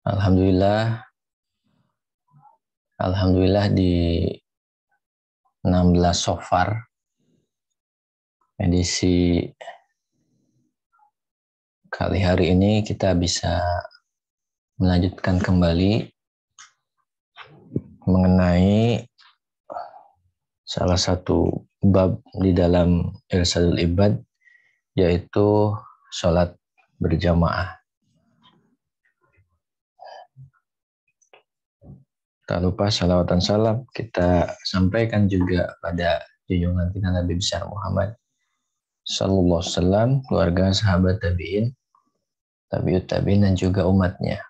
Alhamdulillah, Alhamdulillah di 16 Safar edisi kali hari ini kita bisa melanjutkan kembali mengenai salah satu bab di dalam Irsyadul Ibad, yaitu sholat berjamaah. Tak lupa salawat dan salam kita sampaikan juga pada junjungan kita Nabi besar Muhammad sallallahu alaihi wasallam, keluarga, sahabat, tabi'in, tabi'ut tabi'in, dan juga umatnya.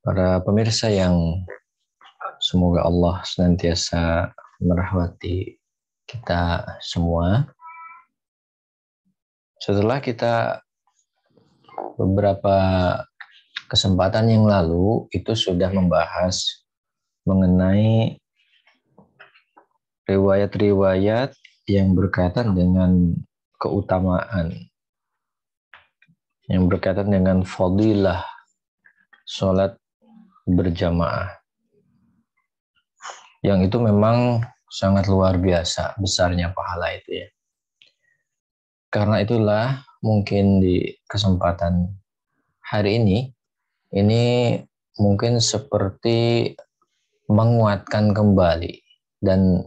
Para pemirsa yang semoga Allah senantiasa merahmati kita semua. Setelah kita beberapa kesempatan yang lalu itu sudah membahas mengenai riwayat-riwayat yang berkaitan dengan keutamaan, yang berkaitan dengan fadilah sholat berjamaah, yang itu memang sangat luar biasa besarnya pahala itu ya. Karena itulah mungkin di kesempatan hari ini mungkin seperti menguatkan kembali dan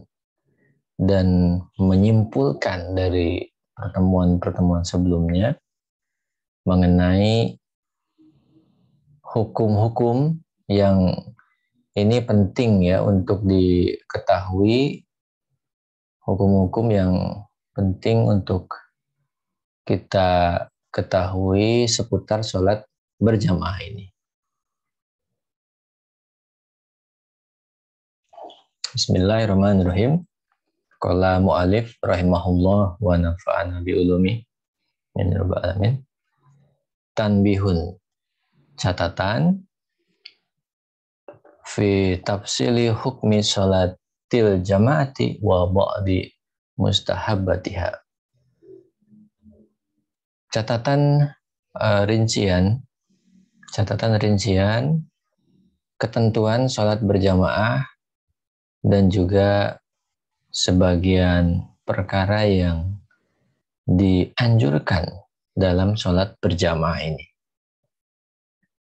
menyimpulkan dari pertemuan-pertemuan sebelumnya mengenai hukum-hukum yang ini penting ya untuk diketahui, hukum-hukum yang penting untuk kita ketahui seputar sholat berjamaah ini. Bismillahirrahmanirrahim. Qala mu'alif rahimahullah wa nafa'ana bi'ulumi min rabbal alamin. Tanbihun, catatan, fi tafsili hukmi sholatil jamaati wa ba'di mustahabbatiha. Catatan rincian ketentuan sholat berjamaah dan juga sebagian perkara yang dianjurkan dalam sholat berjamaah ini.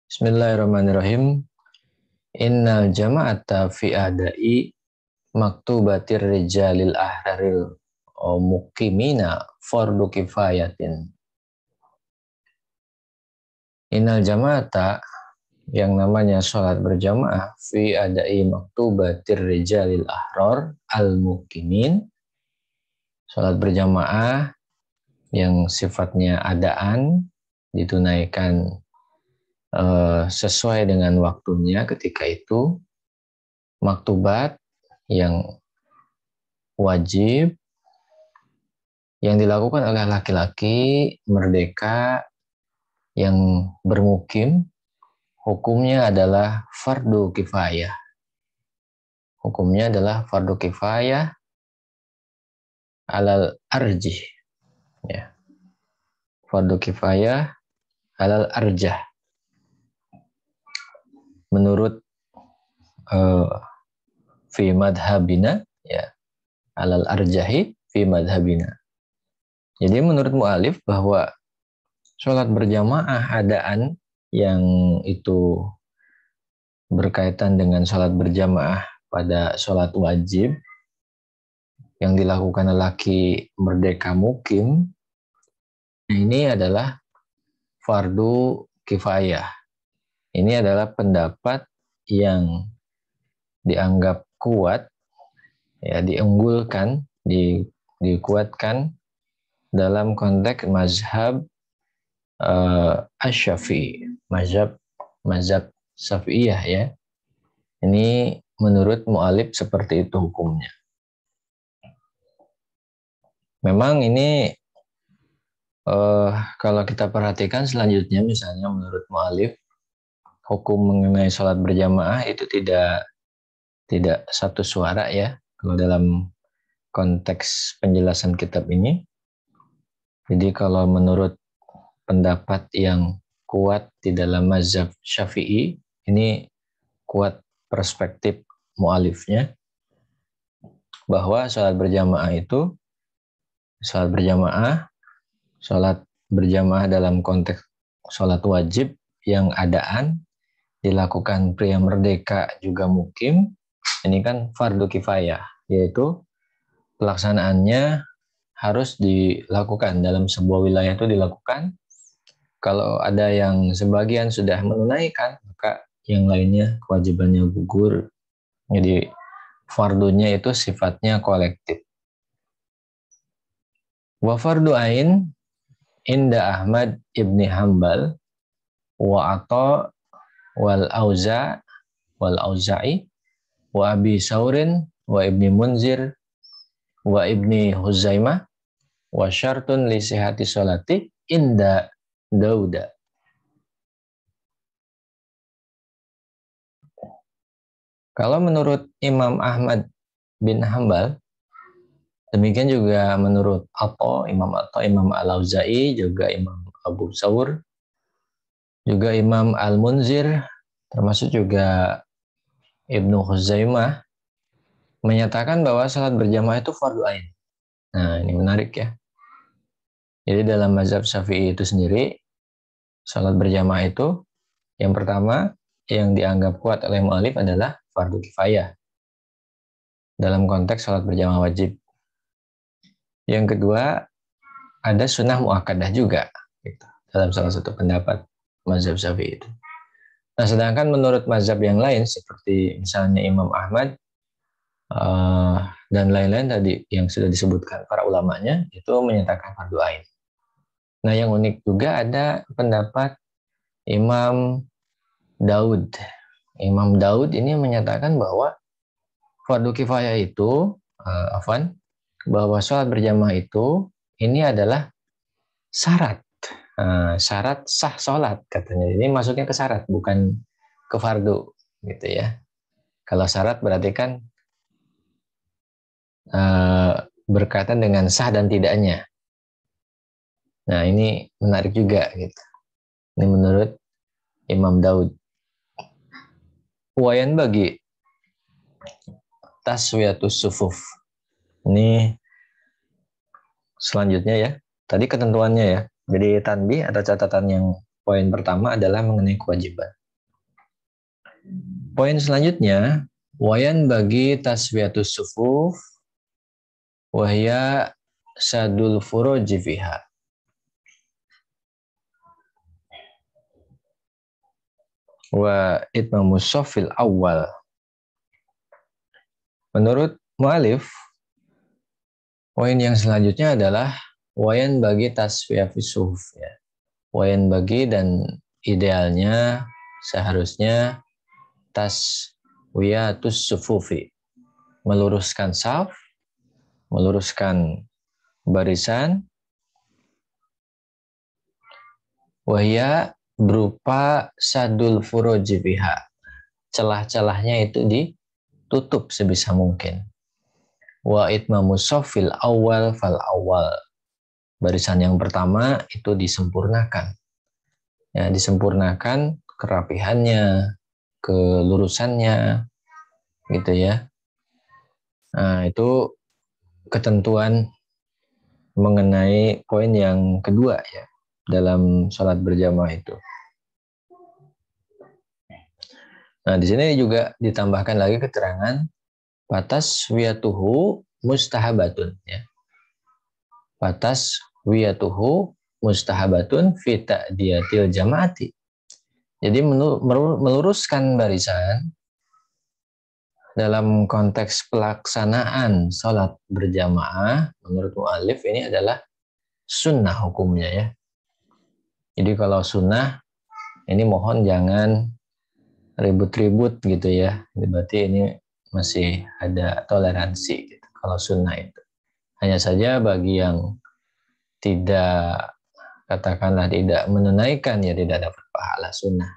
Bismillahirrahmanirrahim. Innal jama'ata fi adai maktubatir rijalil ahraril muqimina fardu kifayatin. Innal jama'ata, yang namanya sholat berjamaah, fi adai maktubatir rijalil ahrar al-muqimin, sholat berjamaah yang sifatnya adaan, ditunaikan sesuai dengan waktunya ketika itu, maktubat yang wajib, yang dilakukan oleh laki-laki merdeka yang bermukim, hukumnya adalah fardu kifayah. Hukumnya adalah fardu kifayah alal arjih. Ya. Fardu kifayah alal arjah. Menurut fi madhabina, ya, alal arjahi fi madhabina. Jadi menurut mu'alif bahwa sholat berjamaah adaan yang itu berkaitan dengan sholat berjamaah pada sholat wajib yang dilakukan lelaki merdeka mukim, ini adalah fardu kifayah. Ini adalah pendapat yang dianggap kuat, ya, diunggulkan, dikuatkan dalam konteks mazhab Asy-Syafi'i, mazhab Syafi'iyah ya. Ini menurut mu'alif seperti itu hukumnya. Memang ini kalau kita perhatikan selanjutnya, misalnya menurut mu'alif, hukum mengenai sholat berjamaah itu tidak satu suara ya. Kalau dalam konteks penjelasan kitab ini. Jadi kalau menurut pendapat yang kuat di dalam mazhab Syafi'i, ini kuat perspektif mu'alifnya, bahwa sholat berjamaah dalam konteks sholat wajib yang adaan dilakukan pria merdeka juga mukim, ini kan fardu kifayah, yaitu pelaksanaannya harus dilakukan dalam sebuah wilayah itu dilakukan. Kalau ada yang sebagian sudah menunaikan, maka yang lainnya kewajibannya gugur. Jadi fardunya itu sifatnya kolektif. Wa fardu ain inda Ahmad ibni Hambal wa Atha wal Auza'i wa Abi Saurin wa Ibni Munzir wa Ibni Huzaimah wa syartun li sihati sholati inda Dauda. Kalau menurut Imam Ahmad bin Hambal, demikian juga menurut Imam Al-Auza'i, juga Imam Abu Saur, juga Imam Al-Munzir, termasuk juga Ibnu Huzaimah, menyatakan bahwa salat berjamaah itu fardu ain. Nah, ini menarik ya. Jadi dalam mazhab Syafi'i itu sendiri, salat berjamaah itu yang pertama yang dianggap kuat oleh mu'alif adalah fardu kifayah dalam konteks salat berjamaah wajib. Yang kedua, ada sunnah muakkadah juga gitu, dalam salah satu pendapat mazhab Syafi'i itu. Nah, sedangkan menurut mazhab yang lain seperti misalnya Imam Ahmad dan lain-lain tadi yang sudah disebutkan para ulamanya, itu menyatakan fardu ain. Nah, yang unik juga ada pendapat Imam Daud. Imam Daud ini menyatakan bahwa fardu kifayah itu, bahwa sholat berjamaah itu ini adalah syarat. Syarat sah sholat katanya. Ini masuknya ke syarat, bukan ke fardu gitu ya. Kalau syarat berarti kan berkaitan dengan sah dan tidaknya. Nah, ini menarik juga gitu. Ini menurut Imam Daud. Wayan bagi taswiyatus sufuf. Ini selanjutnya ya. Tadi ketentuannya ya. Jadi tanbih atau catatan yang poin pertama adalah mengenai kewajiban. Poin selanjutnya, wayan bagi taswiyatus sufuf wahya sadul furuji fiha. Wa itmamus shafil awal. Menurut mu'alif, poin yang selanjutnya adalah wayan bagi taswiyafis suhuf ya. Wayan bagi dan idealnya seharusnya taswiyatus sufufi, meluruskan saf, meluruskan barisan, wahya berupa sadul furuji biha, celah-celahnya itu ditutup sebisa mungkin. Wa itmamus shafil awal fal awal, barisan yang pertama itu disempurnakan. Ya, disempurnakan kerapihannya, kelurusannya gitu ya. Nah, itu ketentuan mengenai poin yang kedua ya dalam sholat berjamaah itu. Nah, di sini juga ditambahkan lagi keterangan batas wiyatuhu mustahabatun ya. Batas wiyatuhu mustahabatun fi ta'diyatil jamaati. Jadi meluruskan barisan dalam konteks pelaksanaan sholat berjamaah menurut mu'alif ini adalah sunnah hukumnya ya. Jadi kalau sunnah ini mohon jangan ribut-ribut gitu ya. Berarti ini masih ada toleransi gitu, kalau sunnah itu. Hanya saja bagi yang tidak, katakanlah tidak menunaikan ya tidak dapat pahala sunnah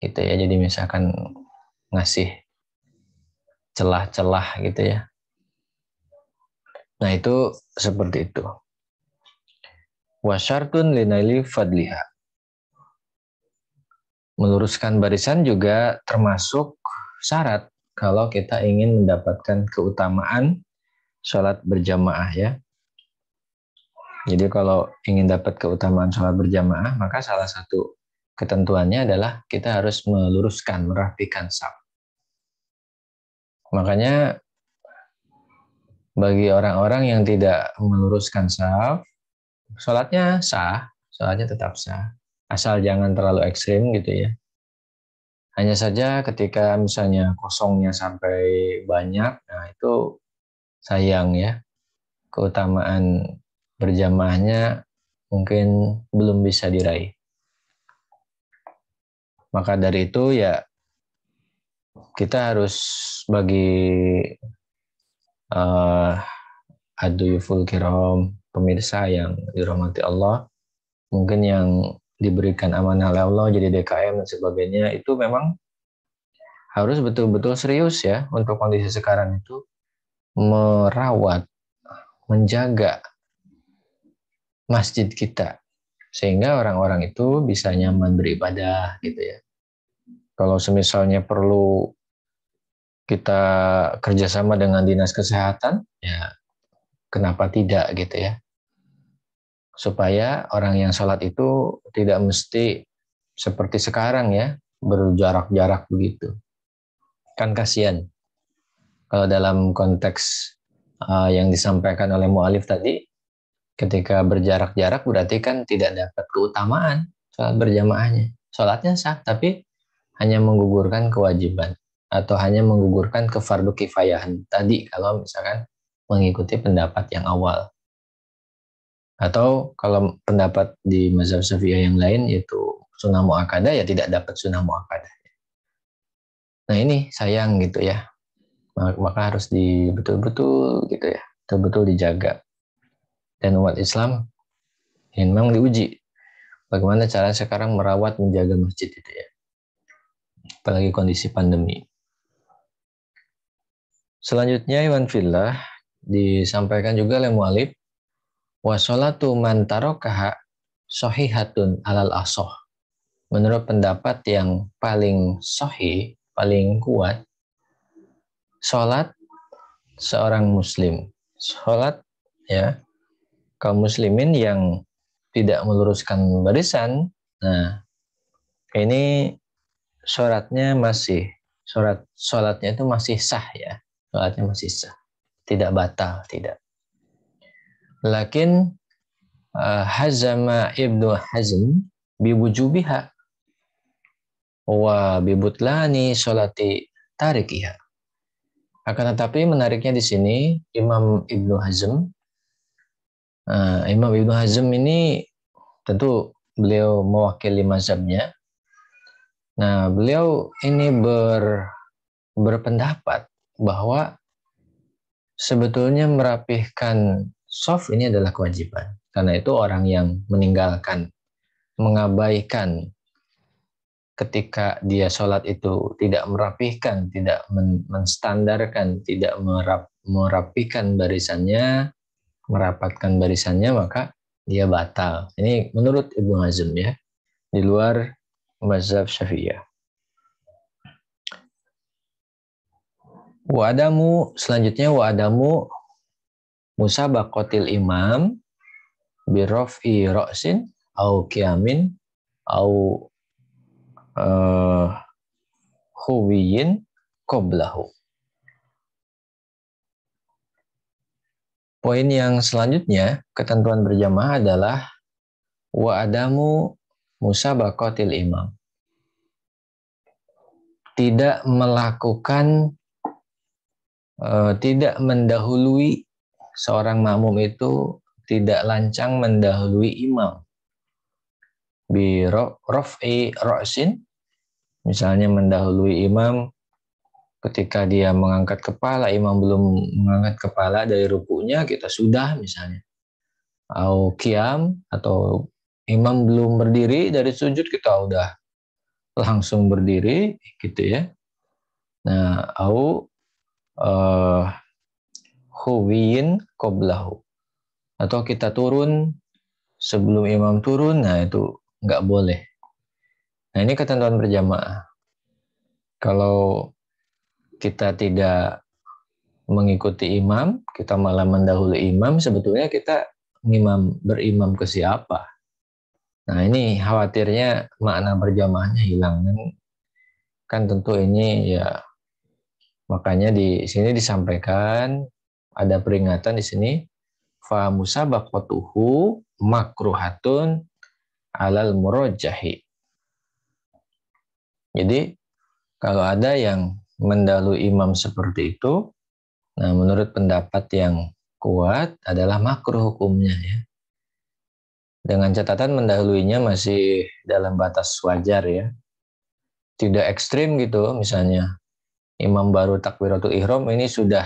gitu ya. Jadi misalkan ngasih celah-celah gitu ya, Nah itu seperti itu. Wasyartun linaili fadliha. Meluruskan barisan juga termasuk syarat kalau kita ingin mendapatkan keutamaan sholat berjamaah ya. Jadi kalau ingin dapat keutamaan sholat berjamaah, maka salah satu ketentuannya adalah kita harus meluruskan, merapikan saf. Makanya bagi orang-orang yang tidak meluruskan saf, sholatnya sah, sholatnya tetap sah. Asal jangan terlalu ekstrim gitu ya. Hanya saja ketika misalnya kosongnya sampai banyak, nah itu sayang ya. Keutamaan berjamaahnya mungkin belum bisa diraih. Maka dari itu ya kita harus bagi aduyuful kiram, pemirsa yang dirahmati Allah, mungkin yang diberikan amanah oleh Allah jadi DKM dan sebagainya, itu memang harus betul-betul serius ya untuk kondisi sekarang itu merawat, menjaga masjid kita sehingga orang-orang itu bisa nyaman beribadah gitu ya. Kalau semisalnya perlu kita kerjasama dengan dinas kesehatan, ya kenapa tidak gitu ya. Supaya orang yang sholat itu tidak mesti seperti sekarang ya, berjarak-jarak begitu. Kan kasihan. Kalau dalam konteks yang disampaikan oleh mu'alif tadi, ketika berjarak-jarak berarti kan tidak dapat keutamaan sholat berjamaahnya. Sholatnya sah, tapi hanya menggugurkan kewajiban atau hanya menggugurkan kefardu kifayahan tadi kalau misalkan mengikuti pendapat yang awal. Atau kalau pendapat di mazhab Syafi'iyah yang lain yaitu sunnah muakkadah, ya tidak dapat sunnah muakkadah. Nah ini sayang gitu ya. Maka harus betul-betul gitu ya, betul-betul dijaga. Dan umat Islam ini memang diuji bagaimana cara sekarang merawat menjaga masjid itu ya. Apalagi kondisi pandemi. Selanjutnya Iwan Fillah disampaikan juga oleh mu'alif, wa sholatu man tarokaha sohihatun alal asoh. Menurut pendapat yang paling sahih, paling kuat, sholat seorang muslim, sholat ya kaum muslimin yang tidak meluruskan barisan, nah ini sholatnya itu masih sah ya, sholatnya masih sah, tidak batal, tidak. Lakin hazama Ibnu Hazm biwujubiha wa bibutlani sholati tarikiha. Akan tetapi menariknya di sini Imam Ibnu Hazm ini tentu beliau mewakili mazhabnya. Nah, beliau ini berpendapat bahwa sebetulnya merapihkan shaf ini adalah kewajiban. Karena itu orang yang meninggalkan, mengabaikan ketika dia sholat itu tidak merapihkan, tidak menstandarkan, tidak merapikan barisannya, merapatkan barisannya, maka dia batal. Ini menurut Ibnu Hazm ya, di luar mazhab Syafi'iyah. Selanjutnya wa'adamu musabaqatil imam birraf'i ra'sin au qiyamin au huwiyin qoblahu. Poin yang selanjutnya, ketentuan berjamaah adalah wa'adamu musabaqatil imam. Tidak mendahului seorang makmum itu, tidak lancang mendahului imam. Bi raf'i ra'sin, misalnya mendahului imam ketika dia mengangkat kepala, imam belum mengangkat kepala dari rukunya, kita sudah misalnya. Au qiyam, atau imam belum berdiri dari sujud, kita udah langsung berdiri gitu ya. Nah, au khuwiyin qoblahu. Atau kita turun sebelum imam turun, nah itu nggak boleh. Nah ini ketentuan berjamaah. Kalau kita tidak mengikuti imam, kita malah mendahului imam, sebetulnya kita berimam ke siapa? Nah ini khawatirnya makna berjamaahnya hilang. Kan tentu ini ya, makanya di sini disampaikan ada peringatan di sini, fa musabaqatuhu makruhatun alal murajjahi. Jadi kalau ada yang mendahului imam seperti itu, nah menurut pendapat yang kuat adalah makruh hukumnya ya. Dengan catatan mendahuluinya masih dalam batas wajar ya. Tidak ekstrim gitu, misalnya imam baru takbiratul ihram ini sudah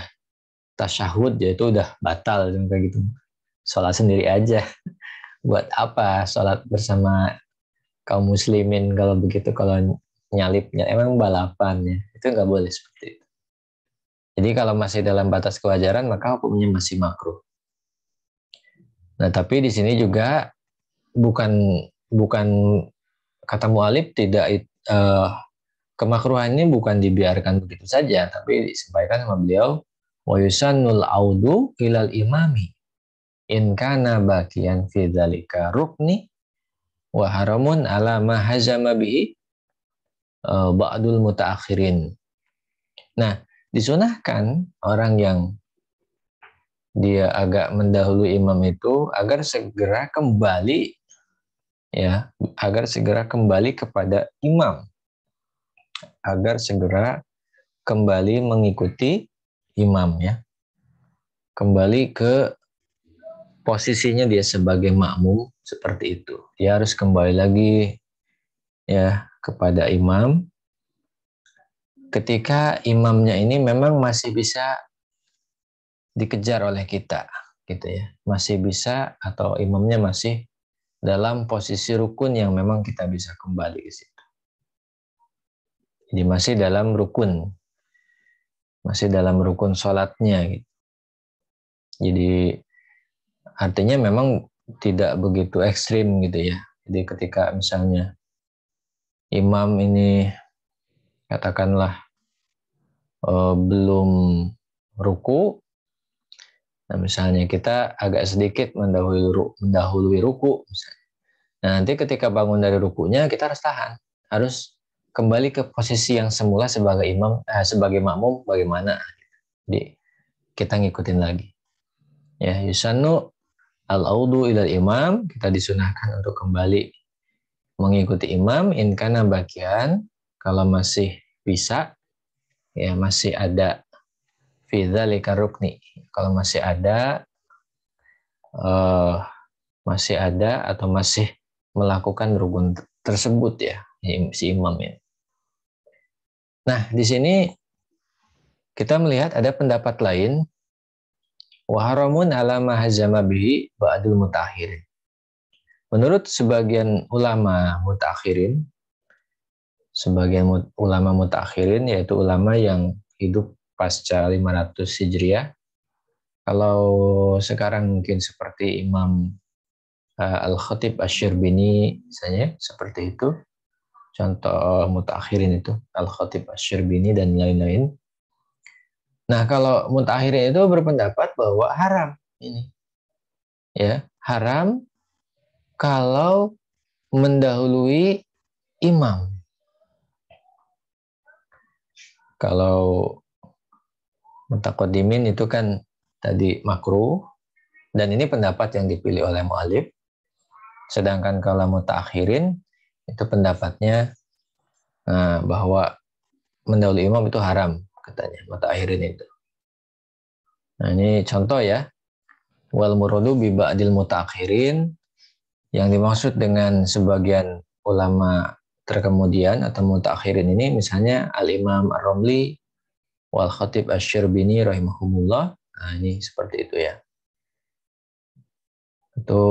tasyahud, yaitu udah batal kayak gitu. Sholat sendiri aja. Buat apa sholat bersama kaum muslimin kalau begitu, kalau nyalipnya emang balapan ya. Itu nggak boleh seperti itu. Jadi kalau masih dalam batas kewajaran maka hukumnya masih makruh. Nah tapi di sini juga bukan kata mu'alif tidak kemakruhan ini bukan dibiarkan begitu saja, tapi disampaikan sama beliau wa yusannul audu ilal imami in kana baqiyan fi dzalika rukni wa haramun ala ma hazama bihi ba'dul mutaakhirin. Nah, disunahkan orang yang dia agak mendahului imam itu agar segera kembali ya, agar segera kembali kepada imam, agar segera kembali mengikuti imam ya, kembali ke posisinya dia sebagai makmum seperti itu. Dia harus kembali lagi ya kepada imam ketika imamnya ini memang masih bisa dikejar oleh kita gitu ya, masih bisa, atau imamnya masih dalam posisi rukun yang memang kita bisa kembali ke situ. Jadi masih dalam rukun sholatnya gitu. Jadi artinya memang tidak begitu ekstrim gitu ya. Jadi ketika misalnya imam ini katakanlah belum ruku, nah misalnya kita agak sedikit mendahului ruku misalnya. Nah nanti ketika bangun dari rukunya kita harus tahan, harus kembali ke posisi yang semula sebagai sebagai makmum bagaimana. Jadi kita ngikutin lagi. Ya, yusannu al-audu ilal imam, kita disunahkan untuk kembali mengikuti imam in kana bagian, kalau masih bisa ya, masih ada fi dzalika rukni, kalau masih ada atau masih melakukan rukun tersebut ya si imam ini. Nah, di sini kita melihat ada pendapat lain, wa haramun ala ma hazama bihi ba'dul mutaakhirin. Menurut sebagian ulama mutakhirin, yaitu ulama yang hidup pasca 500 Hijriah. Kalau sekarang mungkin seperti Imam Al-Khatib Asy-Syirbini misalnya, seperti itu. Contoh mutakhirin itu Al-Khatib Asy-Syirbini dan lain-lain. Nah, kalau mutakhirin itu berpendapat bahwa haram ini. Ya, haram kalau mendahului imam. Kalau mutaqaddimin itu kan tadi makruh, dan ini pendapat yang dipilih oleh mu'alif. Sedangkan kalau mutaakhirin itu pendapatnya bahwa mendahului imam itu haram, katanya mutaakhirin itu. Nah ini contoh ya, wal muradu bi ba'dil mutaakhirin, yang dimaksud dengan sebagian ulama terkemudian atau mutaakhirin ini misalnya Al-Imam Ar-Romli wal Khatib Asy-Syirbini rahimahumullah. Nah ini seperti itu ya, itu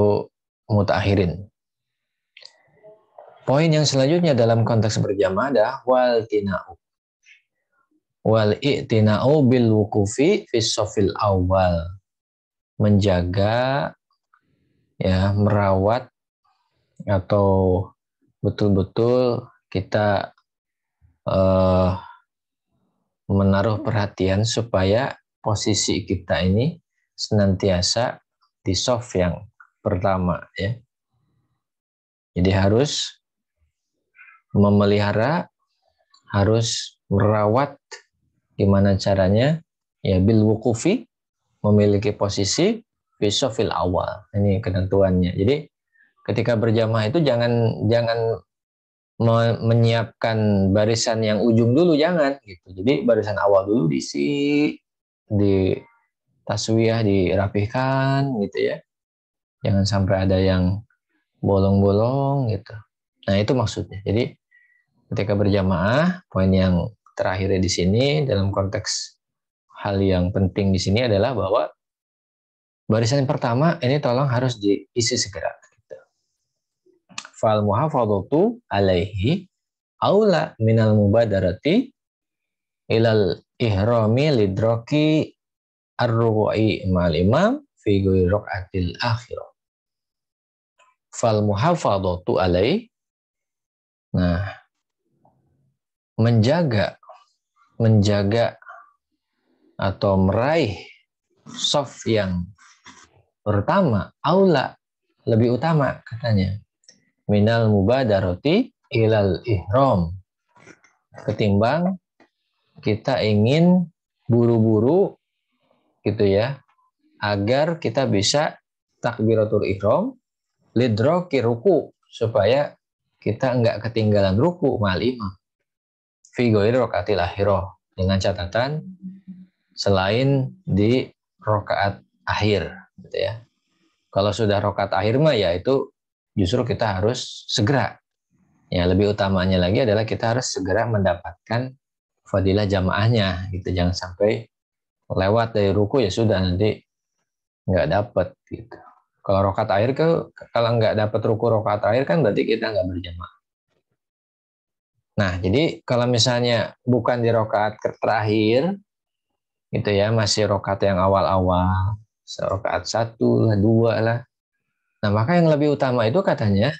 mutakhirin. Poin yang selanjutnya dalam konteks berjamaah adalah wal tina'u. wal i'tina'u bil wuqufi fi shafil awal, menjaga, ya, merawat atau betul-betul kita menaruh perhatian supaya posisi kita ini senantiasa di soft yang pertama, ya. Jadi harus memelihara, harus merawat. Gimana caranya? Ya, bil wuqufi, memiliki posisi fil awal. Ini ketentuannya. Jadi ketika berjamaah itu jangan menyiapkan barisan yang ujung dulu, jangan gitu. Jadi barisan awal dulu diisi, di taswiyah dirapihkan gitu ya. Jangan sampai ada yang bolong-bolong gitu. Nah, itu maksudnya. Jadi ketika berjamaah, poin yang terakhir di sini dalam konteks hal yang penting di sini adalah bahwa barisan yang pertama ini tolong harus diisi segera. Gitu. Fal muhafadzatu alaihi aula minal mubadarati ilal ihrami lidraki ar-ruku'i ma'al imam fi ghairi raq'atil akhirah. Fal muhafadzatu alaihi, nah, menjaga atau meraih soft yang pertama, aula, lebih utama katanya, minal mubadarati ilal ihram, ketimbang kita ingin buru-buru gitu ya, agar kita bisa takbiratul ihram lidroki ruku, supaya kita enggak ketinggalan ruku ma'al imam fi ghairi raqatil akhirah, dengan catatan selain di rakaat akhir gitu ya. Kalau sudah rakaat akhir mah ya itu justru kita harus segera. Ya, lebih utamanya lagi adalah kita harus segera mendapatkan fadilah jamaahnya gitu. Jangan sampai lewat dari ruku ya sudah nanti nggak dapat gitu. Kalau rakaat akhir kalau nggak dapat ruku rakaat akhir kan berarti kita nggak berjamaah. Nah, jadi kalau misalnya bukan di rakaat terakhir gitu ya, masih rakaat yang awal-awal, rakaat 1 lah, 2 lah. Nah, maka yang lebih utama itu katanya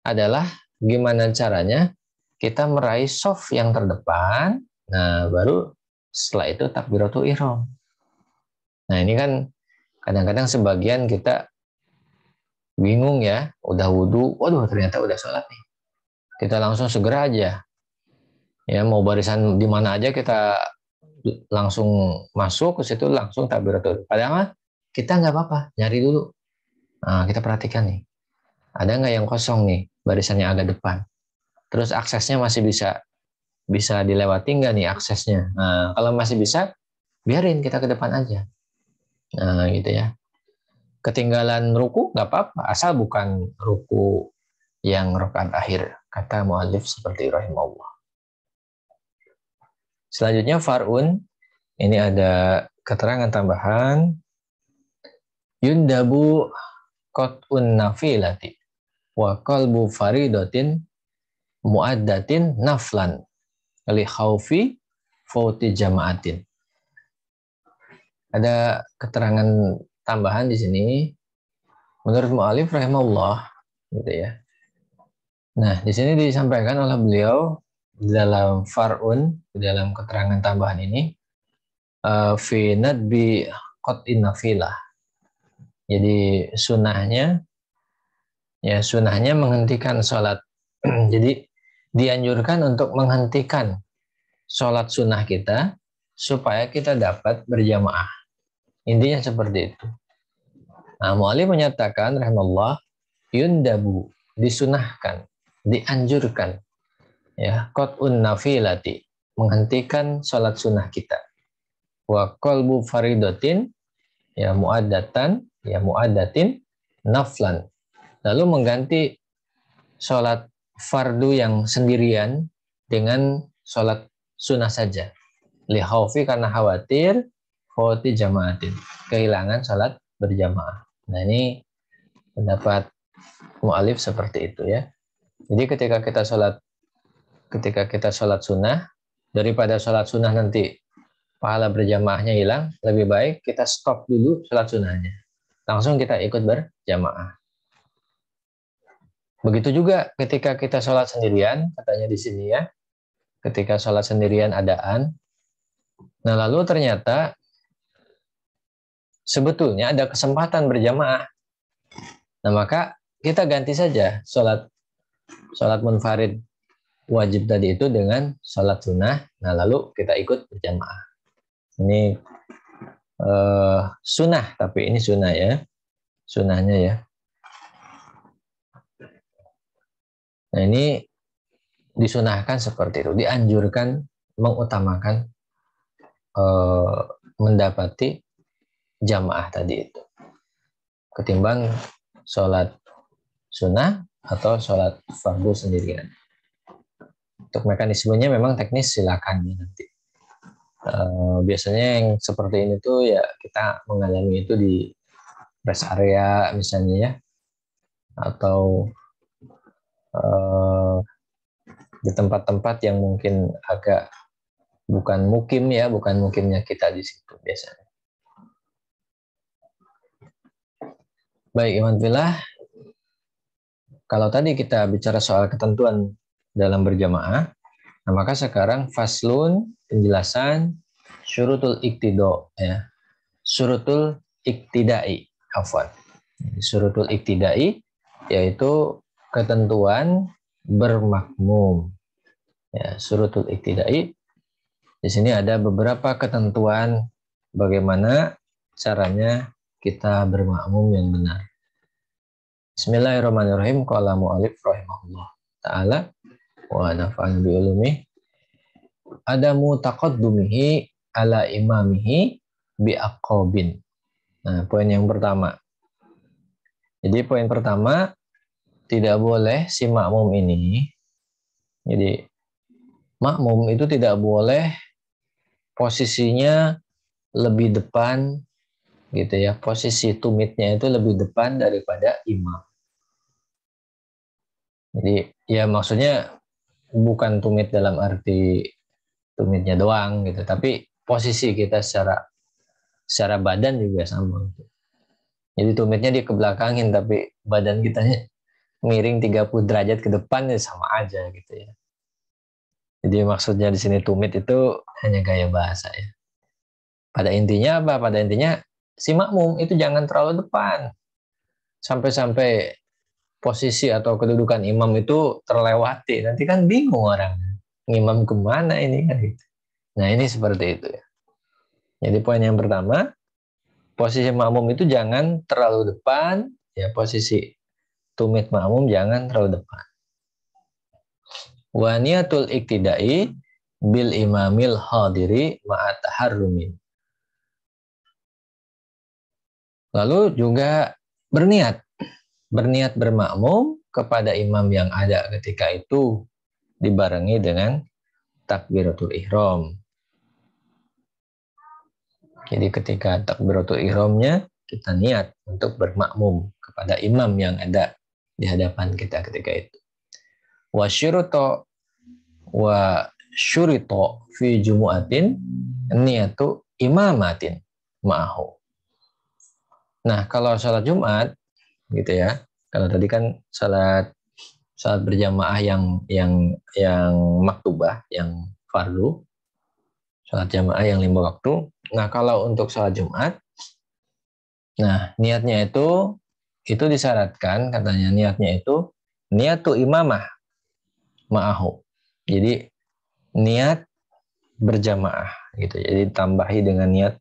adalah gimana caranya kita meraih soft yang terdepan. Nah, baru setelah itu takbiratul ihram. Nah, ini kan kadang-kadang sebagian kita bingung ya, udah wudhu, waduh ternyata udah sholat nih. Kita langsung segera aja. Ya, mau barisan di mana aja kita langsung masuk ke situ, langsung takbiratul. Padahal kita nggak apa-apa, nyari dulu. Nah, kita perhatikan nih, ada nggak yang kosong nih, barisannya agak depan. Terus aksesnya masih bisa dilewati nggak nih aksesnya. Nah, kalau masih bisa, biarin kita ke depan aja. Nah, gitu ya. Ketinggalan ruku nggak apa-apa, asal bukan ruku yang rakaat akhir, kata mu'allif seperti rahimahullah. Selanjutnya far'un, ini ada keterangan tambahan. Yundabu qat'un nafilati wa qalbu faridatin muaddatin naflan li khaufi fauti jama'atin. Ada keterangan tambahan di sini menurut mu'allif rahimahullah gitu ya. Nah, di sini disampaikan oleh beliau dalam far'un, dalam keterangan tambahan ini, fi nadbi qat'in nafilah. Jadi sunnahnya menghentikan sholat. Jadi dianjurkan untuk menghentikan sholat sunnah kita supaya kita dapat berjamaah. Intinya seperti itu. Nah, mu'allif menyatakan rahimahullah, yundabu, disunahkan, dianjurkan, ya, qat'un nafilati, menghentikan sholat sunnah kita. Wa qalbu faridatin, ya muaddatin naflan. Lalu mengganti sholat fardu yang sendirian dengan sholat sunnah saja. Li khaufi, karena khawatir, fauti jamaatin, kehilangan sholat berjamaah. Nah, ini pendapat mu'allif seperti itu ya. Jadi ketika kita sholat sunnah, Daripada sholat sunnah nanti pahala berjamaahnya hilang, lebih baik kita stop dulu sholat sunnahnya. Langsung kita ikut berjamaah. Begitu juga ketika kita sholat sendirian, katanya di sini ya, ketika sholat sendirian adaan, nah lalu ternyata sebetulnya ada kesempatan berjamaah. Nah maka kita ganti saja sholat munfarid wajib tadi itu dengan sholat sunnah. Nah lalu kita ikut berjamaah. Ini sunnah, tapi ini sunnah ya, sunnahnya ya. Nah ini disunahkan seperti itu, dianjurkan mengutamakan mendapati jamaah tadi itu ketimbang sholat sunnah atau sholat fardu sendirian. Untuk mekanismenya memang teknis, silakan ya nanti. Biasanya yang seperti ini tuh ya kita mengalami itu di rest area misalnya ya, atau di tempat-tempat yang mungkin agak bukan mukim ya, bukan mukimnya kita di situ biasanya. Baik, iman fillah. Kalau tadi kita bicara soal ketentuan dalam berjamaah, nah maka sekarang faslun, penjelasan syurutul iktido ya. Syurutul iktidai, afwan. Syurutul iktidai yaitu ketentuan bermakmum. Ya, syurutul iktidai. Di sini ada beberapa ketentuan bagaimana caranya kita bermakmum yang benar. Bismillahirrahmanirrahim. Qala mu'alif rahimahullah ta'ala wa nafa'an bi ulumih. Adamu taqaddumihi ala imamihi bi aqabin. Nah, poin yang pertama. Jadi poin pertama, tidak boleh si makmum ini, jadi makmum itu tidak boleh posisinya lebih depan gitu ya. Posisi tumitnya itu lebih depan daripada imam. Jadi ya maksudnya bukan tumit dalam arti tumitnya doang gitu, tapi posisi kita secara badan juga sama. Jadi tumitnya dikebelakangin tapi badan kitanya miring 30 derajat ke depan ya sama aja gitu ya. Jadi maksudnya di sini tumit itu hanya gaya bahasa ya. Pada intinya apa? Pada intinya si makmum itu jangan terlalu depan. Sampai-sampai posisi atau kedudukan imam itu terlewati. Nanti kan bingung orang. Imam kemana ini kan gitu. Nah ini seperti itu ya. Jadi poin yang pertama, posisi makmum itu jangan terlalu depan. Ya posisi tumit makmum jangan terlalu depan. Wa niyatul iktidai bil imamil hadiri ma'at taharrumin. Lalu juga berniat bermakmum kepada imam yang ada ketika itu dibarengi dengan takbiratul ihram. Jadi ketika takbiratul ihramnya kita niat untuk bermakmum kepada imam yang ada di hadapan kita ketika itu. Wa syurito fi jumu'atin niyatu imamatin ma'ahu. Nah, kalau sholat Jumat gitu ya. Kalau tadi kan sholat berjamaah yang maktubah, yang fardu, sholat jamaah yang 5 waktu. Nah, kalau untuk sholat Jumat, nah niatnya itu disyaratkan, katanya niatnya itu niyatu imamah ma'ahu. Jadi niat berjamaah gitu. Jadi tambahi dengan niat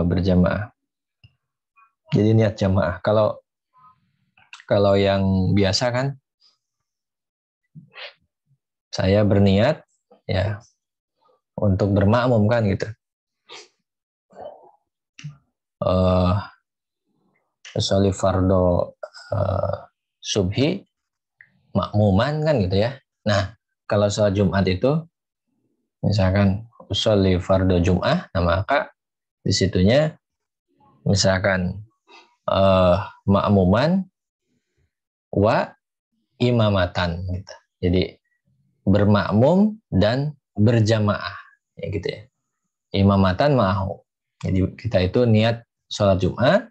berjamaah. Jadi niat jamaah. Kalau yang biasa kan saya berniat ya untuk bermakmum kan gitu. Sholli fardo subhi makmuman kan gitu ya. Nah, kalau sholat Jumat itu misalkan sholli fardo Jum'ah, nah maka disitunya misalkan makmuman wa imamatan gitu. Jadi bermakmum dan berjamaah, ya gitu ya. Imamatan ma'ahu. Jadi kita itu niat sholat Jumat,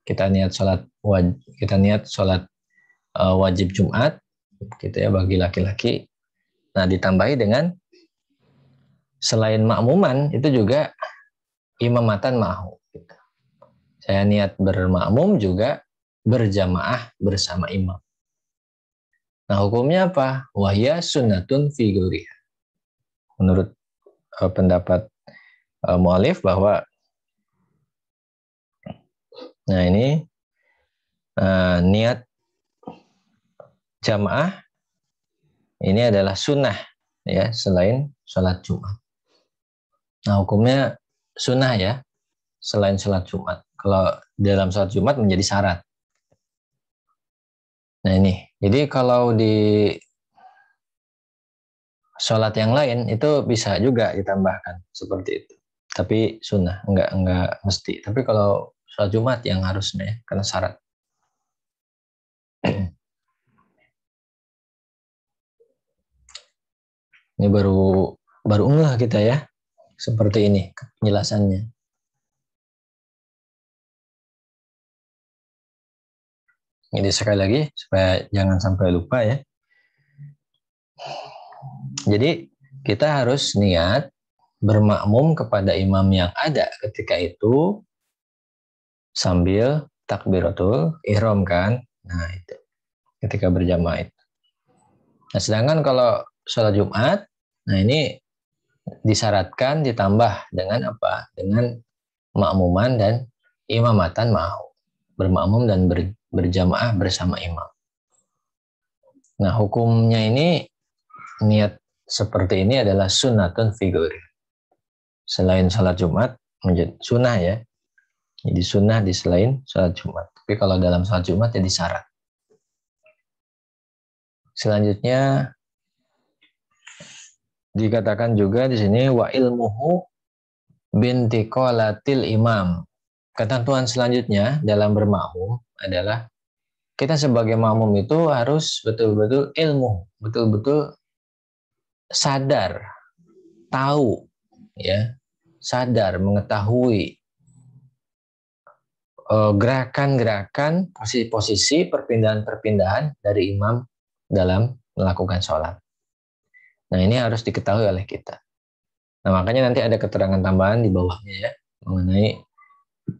kita niat sholat wajib Jumat, gitu ya, bagi laki-laki. Nah, ditambahi dengan selain makmuman itu juga imamatan ma'ahu. Gitu. Saya niat bermakmum juga berjamaah bersama imam. Nah, hukumnya apa? Wahya sunnatun fi ghairiha. Menurut pendapat mu'alif bahwa ini niat jamaah ini adalah sunnah ya selain sholat Jumat. Nah, hukumnya sunnah ya selain sholat Jumat. Kalau dalam sholat Jumat menjadi syarat. Nah ini, jadi kalau di sholat yang lain itu bisa juga ditambahkan seperti itu. Tapi sunnah, enggak mesti. Tapi kalau sholat Jumat yang harusnya karena syarat. Ini baru ngeh kita ya. Seperti ini penjelasannya. Jadi sekali lagi supaya jangan sampai lupa ya. Jadi kita harus niat bermakmum kepada imam yang ada ketika itu sambil takbiratul ihram kan. Nah itu ketika berjamaah itu. Nah sedangkan kalau sholat Jumat, nah ini disyaratkan ditambah dengan apa? Dengan makmuman dan imamatan ma'ahu. Bermakmum dan berjamaah bersama imam. Nah hukumnya ini niat seperti ini adalah sunnatun fi ghairiha. Selain sholat Jumat menjadi sunnah ya. Jadi sunnah di selain sholat Jumat. Tapi kalau dalam sholat Jumat jadi syarat. Selanjutnya dikatakan juga di sini wa ilmuhu binti qolatil imam. Ketentuan selanjutnya dalam bermakmum adalah kita sebagai makmum itu harus betul-betul ilmu, betul-betul sadar, tahu, ya, sadar, mengetahui gerakan-gerakan, posisi-posisi, perpindahan-perpindahan dari imam dalam melakukan sholat. Nah ini harus diketahui oleh kita. Nah makanya nanti ada keterangan tambahan di bawahnya ya mengenai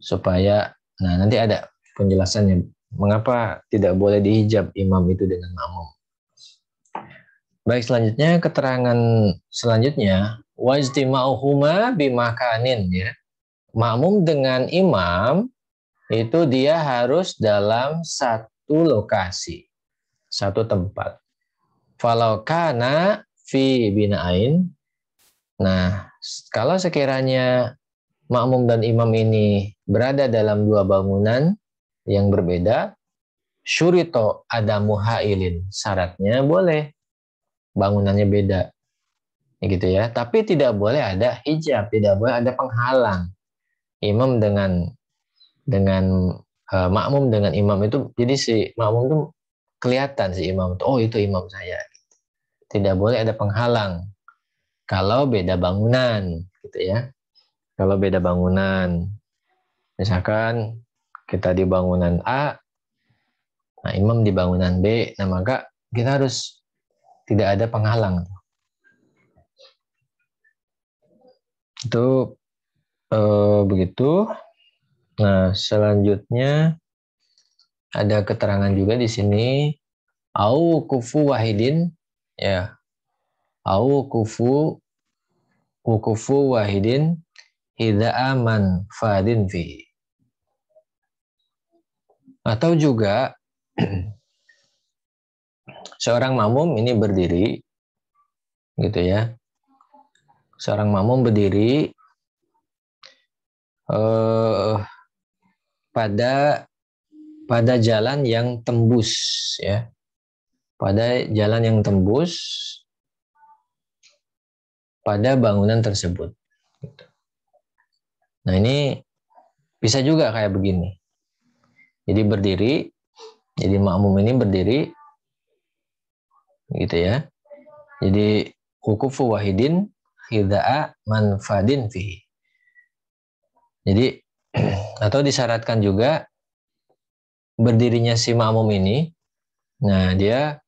supaya, nah nanti ada penjelasannya mengapa tidak boleh dihijab imam itu dengan makmum. Baik, selanjutnya keterangan selanjutnya wajtima'uhuma bimakanin ya. Makmum dengan imam itu dia harus dalam satu lokasi, satu tempat. Falau kana fi bina'ain. Nah, kalau sekiranya makmum dan imam ini berada dalam dua bangunan yang berbeda, syurito adamu hailin. Syaratnya boleh bangunannya beda. Gitu ya. Tapi tidak boleh ada hijab, tidak boleh ada penghalang. Imam dengan makmum dengan imam itu, jadi si makmum itu kelihatan si imam itu, oh itu imam saya. Tidak boleh ada penghalang kalau beda bangunan, gitu ya. Kalau beda bangunan, misalkan kita di bangunan A, nah imam di bangunan B, nah maka kita harus tidak ada penghalang. Itu begitu. Nah selanjutnya ada keterangan juga di sini au kufu wahidin ya, au kufu wukufu wahidin hidza aman fadin fi. Atau juga seorang makmum ini berdiri gitu ya. Seorang makmum berdiri pada jalan yang tembus ya. Pada jalan yang tembus pada bangunan tersebut. Nah ini bisa juga kayak begini. Jadi berdiri, jadi makmum ini berdiri, gitu ya. Jadi hukufu wahidin khida'a manfadin fihi. Jadi atau disyaratkan juga berdirinya si makmum ini. Nah, dia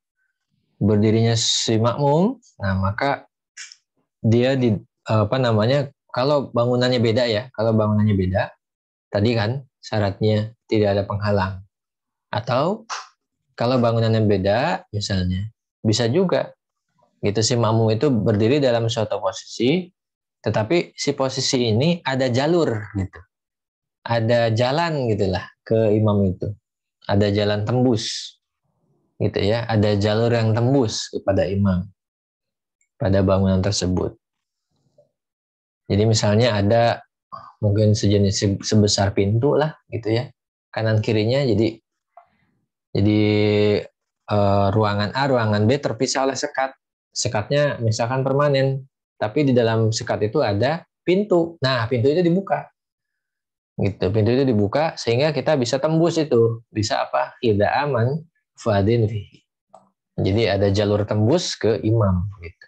berdirinya si makmum, nah maka dia kalau bangunannya beda ya, kalau bangunannya beda, tadi kan syaratnya tidak ada penghalang. Atau kalau bangunannya beda, misalnya, bisa juga gitu si makmum itu berdiri dalam suatu posisi, tetapi si posisi ini ada jalur gitu, ada jalan gitulah ke imam itu, ada jalan tembus gitu ya, ada jalur yang tembus kepada imam pada bangunan tersebut. Jadi misalnya ada mungkin sejenis sebesar pintu lah gitu ya, kanan kirinya, jadi ruangan A, ruangan B terpisah oleh sekat. Sekatnya misalkan permanen, tapi di dalam sekat itu ada pintu. Nah, pintu itu dibuka. Gitu, pintu itu dibuka sehingga kita bisa tembus itu. Bisa apa? Ida aman fadin fihi. Jadi ada jalur tembus ke imam gitu.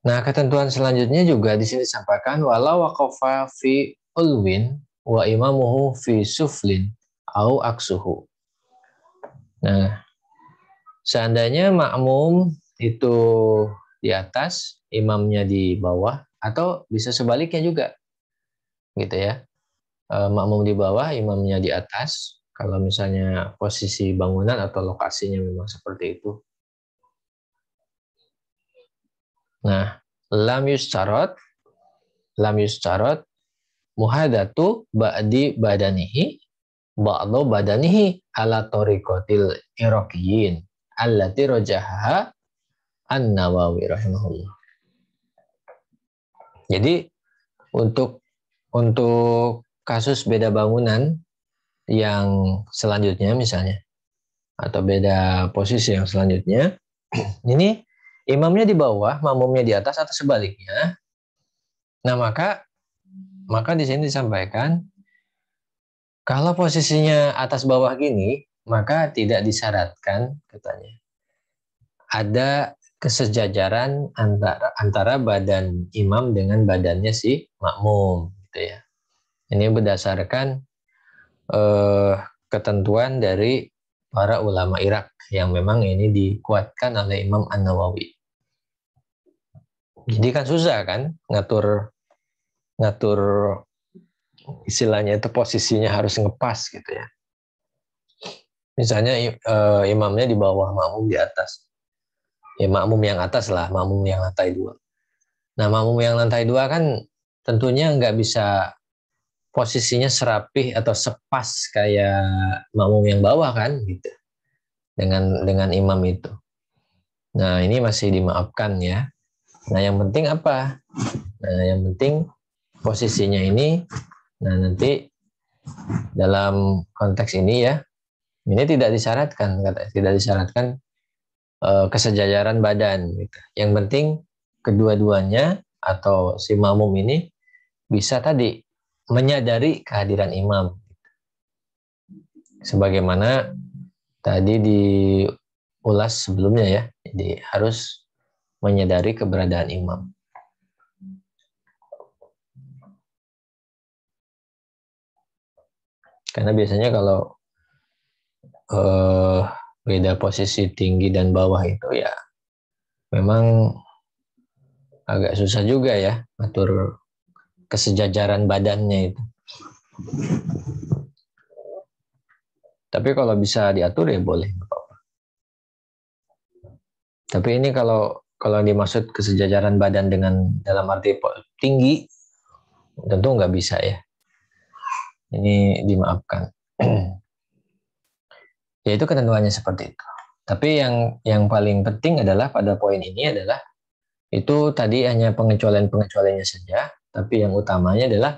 Nah, ketentuan selanjutnya juga di sini disampaikan walau waqafa fi ulwin wa imamuhu fi suflin au aksuhu. Nah, seandainya makmum itu di atas, imamnya di bawah, atau bisa sebaliknya juga, gitu ya. Makmum di bawah, imamnya di atas. Kalau misalnya posisi bangunan atau lokasinya memang seperti itu. Nah, lam yuscarot muhadatu ba'di badanihi ala tariqatil iraqiyin allati rajahaha An-Nawawi rahimahullah. Jadi untuk kasus beda bangunan yang selanjutnya misalnya, atau beda posisi yang selanjutnya, ini imamnya di bawah, makmumnya di atas atau sebaliknya. Nah, maka di sini disampaikan kalau posisinya atas bawah gini, maka tidak disyaratkan katanya ada kesejajaran antara badan imam dengan badannya si makmum gitu ya. Ini berdasarkan ketentuan dari para ulama Irak yang memang ini dikuatkan oleh Imam An-Nawawi. Jadi kan susah kan ngatur istilahnya itu posisinya harus ngepas gitu ya. Misalnya imamnya di bawah, makmum di atas. Ya makmum yang atas lah, makmum yang lantai 2. Nah, makmum yang lantai 2 kan tentunya nggak bisa posisinya serapih atau sepas kayak makmum yang bawah kan gitu. Dengan imam itu. Nah, ini masih dimaafkan ya. Nah, yang penting apa? Nah, yang penting posisinya ini, nah nanti dalam konteks ini ya, ini tidak disyaratkan kesejajaran badan. Gitu. Yang penting kedua-duanya atau si makmum ini bisa tadi menyadari kehadiran imam. Sebagaimana tadi diulas sebelumnya ya, jadi harus menyadari keberadaan imam. Karena biasanya kalau beda posisi tinggi dan bawah itu ya memang agak susah juga ya atur kesejajaran badannya itu. Tapi kalau bisa diatur ya boleh. Tapi ini kalau dimaksud kesejajaran badan dengan dalam arti tinggi, tentu nggak bisa ya. Ini dimaafkan. Ya itu ketentuannya seperti itu. Tapi yang paling penting adalah pada poin ini adalah itu tadi hanya pengecualian-pengecualiannya saja, tapi yang utamanya adalah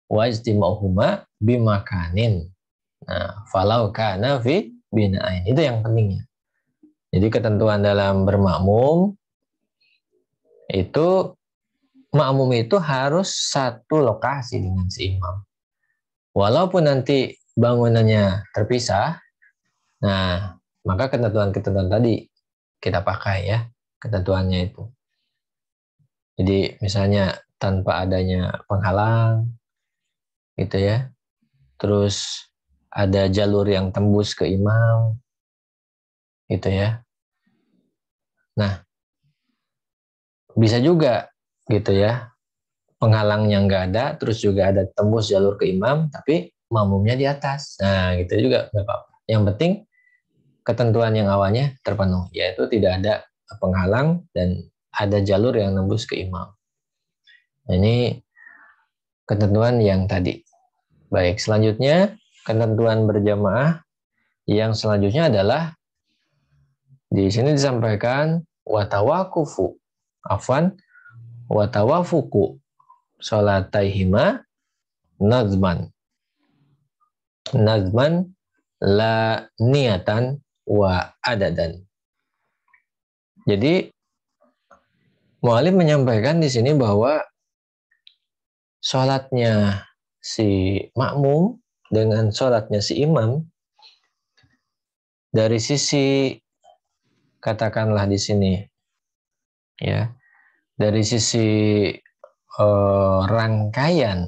wajtimauhuma bimakanin. Nah, falau kana fi bina'in. Itu yang pentingnya. Jadi ketentuan dalam bermakmum itu makmum itu harus satu lokasi dengan si imam. Walaupun nanti bangunannya terpisah, nah maka ketentuan tadi kita pakai ya ketentuannya itu. Jadi misalnya tanpa adanya penghalang gitu ya. Terus ada jalur yang tembus ke imam gitu ya. Nah, bisa juga gitu ya. Penghalangnya nggak ada, terus juga ada tembus jalur ke imam, tapi makmumnya di atas. Nah, gitu juga nggak apa-apa. Yang penting ketentuan yang awalnya terpenuhi, yaitu tidak ada penghalang dan ada jalur yang nembus ke imam. Nah, ini ketentuan yang tadi. Baik, selanjutnya ketentuan berjamaah yang selanjutnya adalah di sini disampaikan watawakufu, afwan, watawafuku salataihima nazman. Nazman la niatan wa adadan. Jadi mu'alim menyampaikan di sini bahwa sholatnya si makmum dengan sholatnya si imam dari sisi, katakanlah di sini ya, dari sisi rangkaian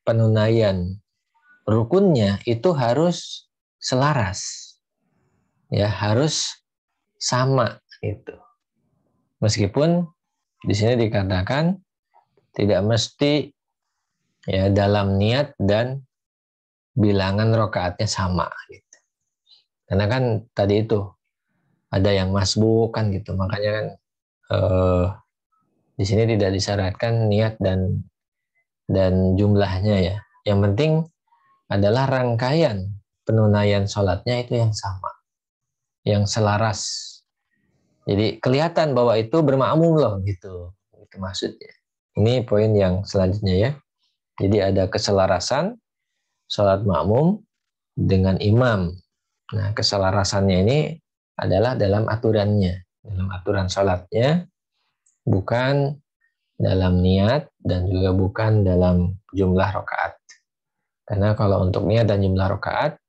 penunaian rukunnya itu harus selaras ya, harus sama gitu. Meskipun di sini dikatakan tidak mesti ya dalam niat dan bilangan rokaatnya sama gitu. Karena kan tadi itu ada yang masbuk kan gitu, makanya kan di sini tidak disyaratkan niat dan jumlahnya ya. Yang penting adalah rangkaian penunaian sholatnya itu yang sama, yang selaras. Jadi kelihatan bahwa itu bermakmum loh gitu. Itu maksudnya. Ini poin yang selanjutnya ya. Jadi ada keselarasan sholat makmum dengan imam. Nah, keselarasannya ini adalah dalam aturannya, dalam aturan sholatnya, bukan dalam niat dan juga bukan dalam jumlah rakaat. Karena kalau untuk niat dan jumlah rakaat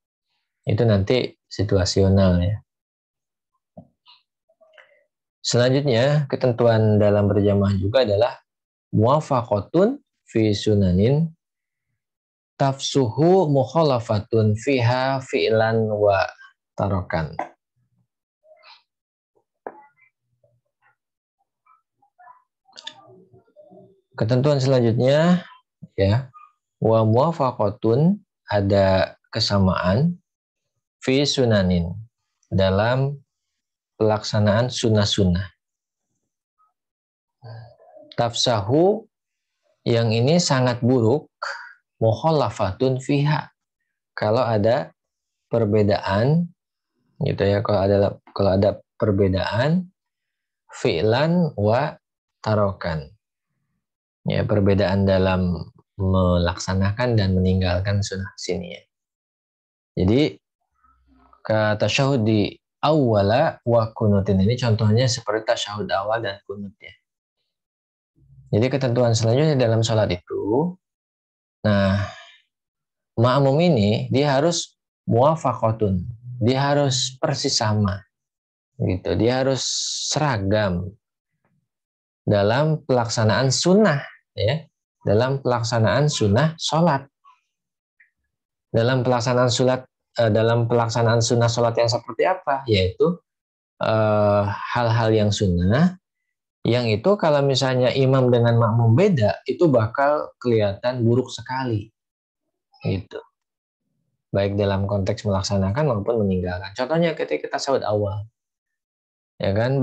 itu nanti situasional ya. Selanjutnya, ketentuan dalam berjamaah juga adalah muwafaqatun fi sunanin tafsuhu mukhalafatun fiha fi'lan wa tarokan. Ketentuan selanjutnya ya, wa muwafaqatun, ada kesamaan fi sunanin, dalam pelaksanaan sunnah-sunnah. Tafsahu, yang ini sangat buruk, mukhalafatun fiha, kalau ada perbedaan gitu ya, kalau ada perbedaan fi'lan wa tarokan. Ya, perbedaan dalam melaksanakan dan meninggalkan sunnah sini ya. Jadi kata tasyahud di awwala wa kunutin ini contohnya seperti tasyahud awal dan kunut ya. Jadi ketentuan selanjutnya dalam sholat itu, nah makmum ini dia harus muwafaqatun, dia harus persis sama gitu, dia harus seragam dalam pelaksanaan sunnah ya, dalam pelaksanaan sunnah sholat. Dalam pelaksanaan sunnah sholat yang seperti apa? Yaitu hal-hal yang sunnah, yang itu kalau misalnya imam dengan makmum beda, itu bakal kelihatan buruk sekali gitu, baik dalam konteks melaksanakan maupun meninggalkan. Contohnya ketika kita tasyahud awal ya kan,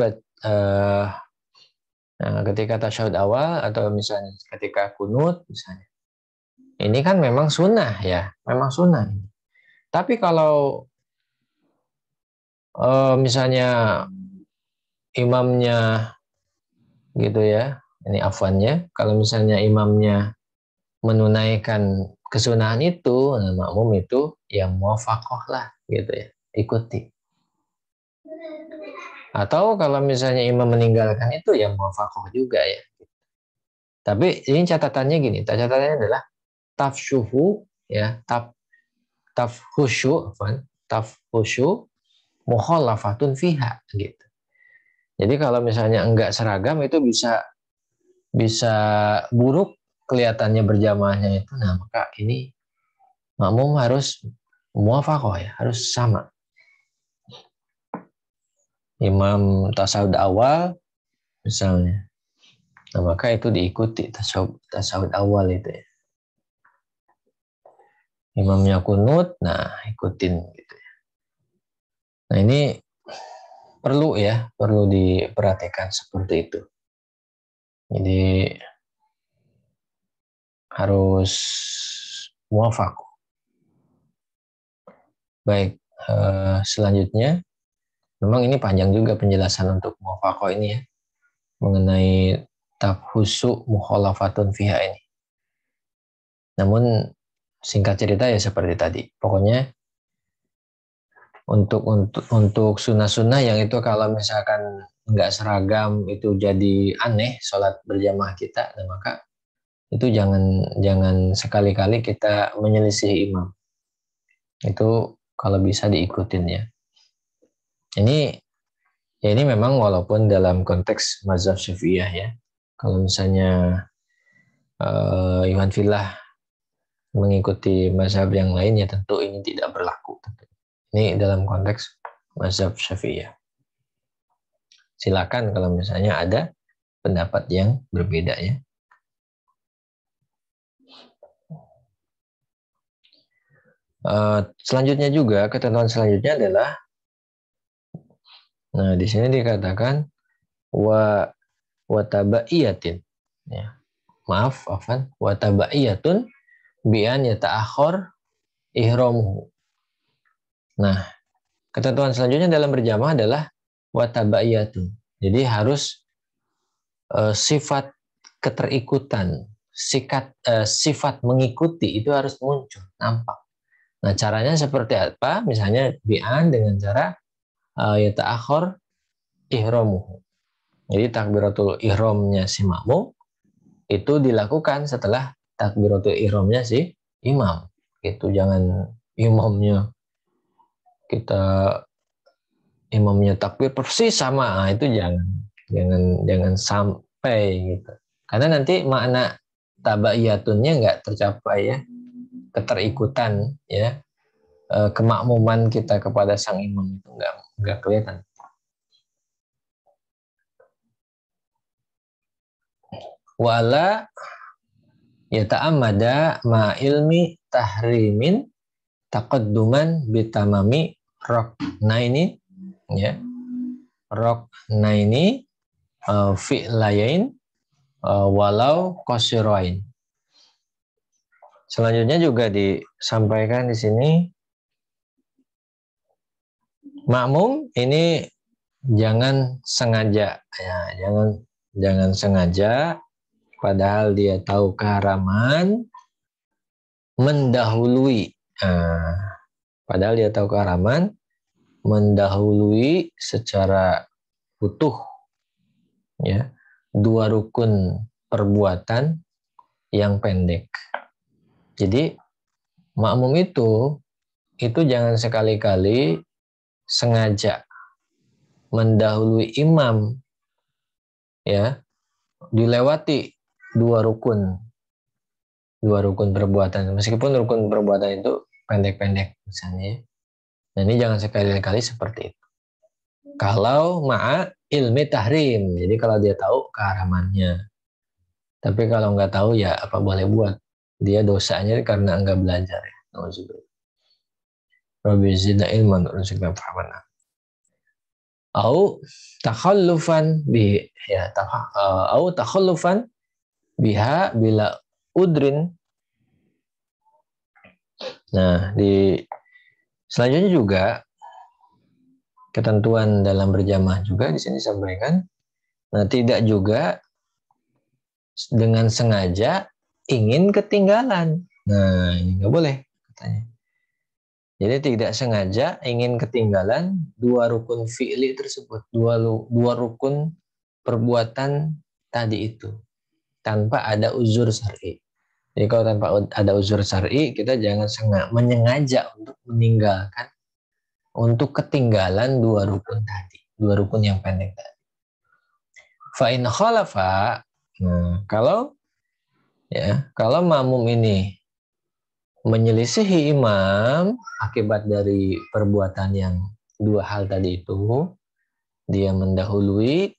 nah, ketika tasyahud awal atau misalnya ketika kunut misalnya, ini kan memang sunnah ya, memang sunnah. Tapi kalau misalnya imamnya gitu ya, ini afwannya, kalau misalnya imamnya menunaikan kesunahan itu, nah makmum itu yang muwafaqah lah gitu ya, ikuti. Atau kalau misalnya imam meninggalkan itu ya muwafaqah juga ya. Tapi ini catatannya gini, catatannya adalah tafsyuhu ya, tafhusyu mukhalafatun fiha gitu. Jadi kalau misalnya enggak seragam itu bisa buruk kelihatannya berjamaahnya itu. Nah, maka ini makmum harus muwafaqah ya, harus sama. Imam tasawuf awal misalnya. Nah, maka itu diikuti tasawuf awal itu ya. Imamnya kunut, nah ikutin gitu ya. Nah, ini perlu diperhatikan seperti itu. Jadi harus muafak. Baik, selanjutnya, memang ini panjang juga penjelasan untuk muafakoh ini ya, mengenai takhusu mukhalafatun fiha ini. Namun singkat cerita ya seperti tadi. Pokoknya untuk sunnah-sunnah yang itu kalau misalkan nggak seragam itu jadi aneh sholat berjamaah kita, nah maka itu jangan sekali-kali kita menyelisih imam. Itu kalau bisa diikutin ya. Ini memang walaupun dalam konteks mazhab Syafi'iyah ya. Kalau misalnya Iwan Filah mengikuti mazhab yang lain ya tentu ini tidak berlaku. Ini dalam konteks mazhab Syafi'iyah. Silakan kalau misalnya ada pendapat yang berbeda ya. Selanjutnya juga, ketentuan selanjutnya adalah, nah di sini dikatakan wa tabaiyatin ya. Maaf, wa tabaiyatun bi an yata'akhkhar ihramuhu. Nah, ketentuan selanjutnya dalam berjamaah adalah wa tabaiyatun. Jadi harus sifat keterikutan, sifat mengikuti itu harus muncul, nampak. Nah, caranya seperti apa? Misalnya bi'an dengan cara yata'akhir ihramuhu. Jadi takbiratul ihramnya si makmum itu dilakukan setelah takbiratul ihramnya si imam. Itu jangan kita imamnya takbir persis sama, itu jangan sampai gitu. Karena nanti makna tabaiyatunnya nggak tercapai ya, keterikutan ya, kemakmuman kita kepada sang imam itu nggak kelihatan. Wala yata'ammada ma ilmi tahrimin taqadduman bitamami roknaini ya, roknaini fi'layain walau qasirain. Selanjutnya juga disampaikan di sini, makmum ini jangan sengaja ya, jangan sengaja padahal dia tahu keharaman mendahului. Padahal dia tahu keharaman mendahului secara utuh ya dua rukun perbuatan yang pendek. Jadi makmum itu jangan sekali-kali sengaja mendahului imam ya, dilewati dua rukun perbuatan, meskipun rukun perbuatan itu pendek-pendek misalnya. Nah, ini jangan sekali-kali seperti itu. Kalau ma'a ilmi tahrim, jadi kalau dia tahu keharamannya. Tapi kalau nggak tahu ya apa boleh buat. Dia dosanya karena nggak belajar ya. Rabbi zidna ilman warzuqna fahaman. Au takhallufan bi ya au takhallufan biha bila udrin. Nah, selanjutnya juga ketentuan dalam berjamaah juga di sini disampaikan. Nah, tidak juga dengan sengaja ingin ketinggalan. Nah, ini nggak boleh katanya. Jadi tidak sengaja ingin ketinggalan dua rukun fi'li tersebut, dua rukun perbuatan tadi itu, tanpa ada uzur syar'i. Jadi kalau tanpa ada uzur syar'i, kita jangan menyengaja untuk meninggalkan, untuk ketinggalan dua rukun tadi, dua rukun yang pendek tadi. in khalafa, nah kalau makmum ini menyelisihi imam akibat dari perbuatan yang dua hal tadi itu, dia mendahului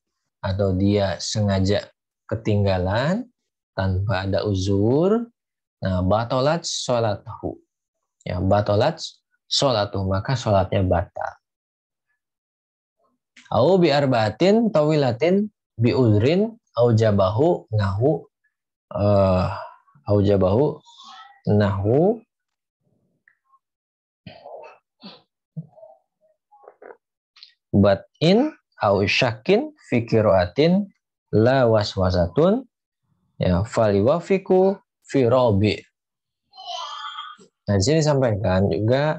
atau dia sengaja ketinggalan tanpa ada uzur, nah batalat sholatahu, ya batalat sholatuh, maka sholatnya batal. Au bi arbaatin tawilatin bi uzrin aujabahu nahu aujabahu nahu bat'in au syakin fi qiraatin la waswasatun, ya faliwafiku fi rabi. Nah, di sini disampaikan juga,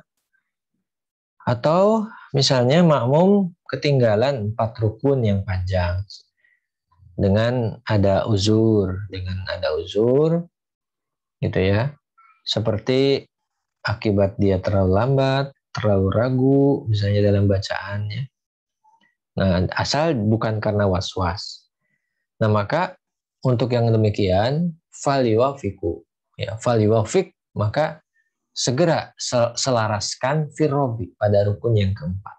atau misalnya makmum ketinggalan 4 rukun yang panjang dengan ada uzur, gitu ya. Seperti akibat dia terlalu lambat, terlalu ragu misalnya dalam bacaannya. Nah, asal bukan karena was-was. Nah, maka untuk yang demikian faliwafiku, ya faliwafik, maka segera selaraskan firobi pada rukun yang keempat.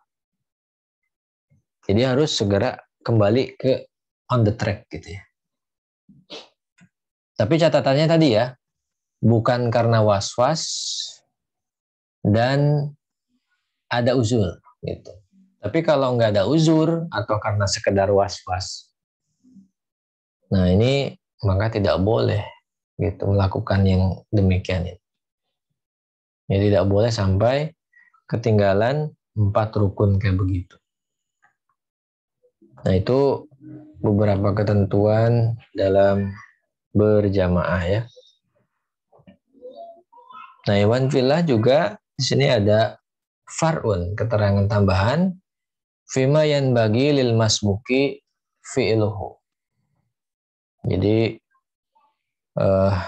Jadi harus segera kembali ke on the track gitu ya. Tapi catatannya tadi ya, bukan karena was-was dan ada uzur gitu. Tapi kalau nggak ada uzur atau karena sekedar was-was, nah ini maka tidak boleh gitu melakukan yang demikian itu. Ya, tidak boleh sampai ketinggalan 4 rukun kayak begitu. Nah, itu beberapa ketentuan dalam berjamaah ya. Nah, iwan filah juga di sini ada far'un, keterangan tambahan, fima yanbaghi lil masbuki fi'luhu. Jadi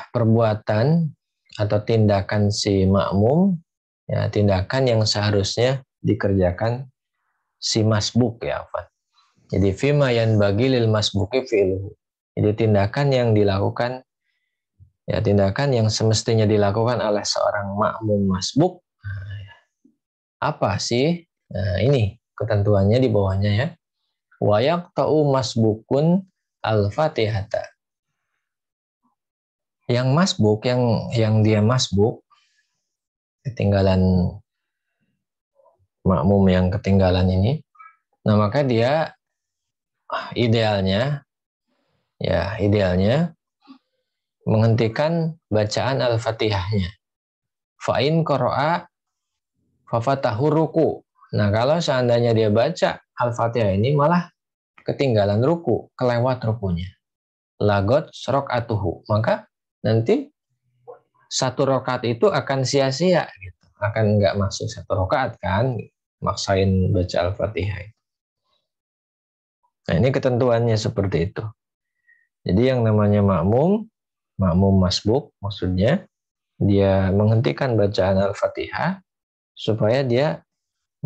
perbuatan atau tindakan si makmum, ya tindakan yang seharusnya dikerjakan si masbuk ya, Afan. Jadi fima yanbaghi lil masbuki fi'luhu. Jadi tindakan yang dilakukan, ya tindakan yang semestinya dilakukan oleh seorang makmum masbuk. Nah, apa sih? Nah, ini ketentuannya di bawahnya ya. Wa yaqta'u masbukun al-Fatihata. Yang masbuk, yang dia masbuk, ketinggalan makmum yang ketinggalan ini, nah maka dia idealnya menghentikan bacaan Al-Fatihahnya. Fa'in qara'a fafatahu ruku. Nah, kalau seandainya dia baca Al-Fatihah ini malah ketinggalan ruku, kelewat rukunya. Lagot rok'atuhu. Maka nanti 1 rakaat itu akan sia-sia gitu. Akan nggak masuk 1 rakaat kan, maksain baca Al-Fatihah. Nah, ini ketentuannya seperti itu. Jadi yang namanya makmum masbuk, maksudnya dia menghentikan bacaan Al-Fatihah supaya dia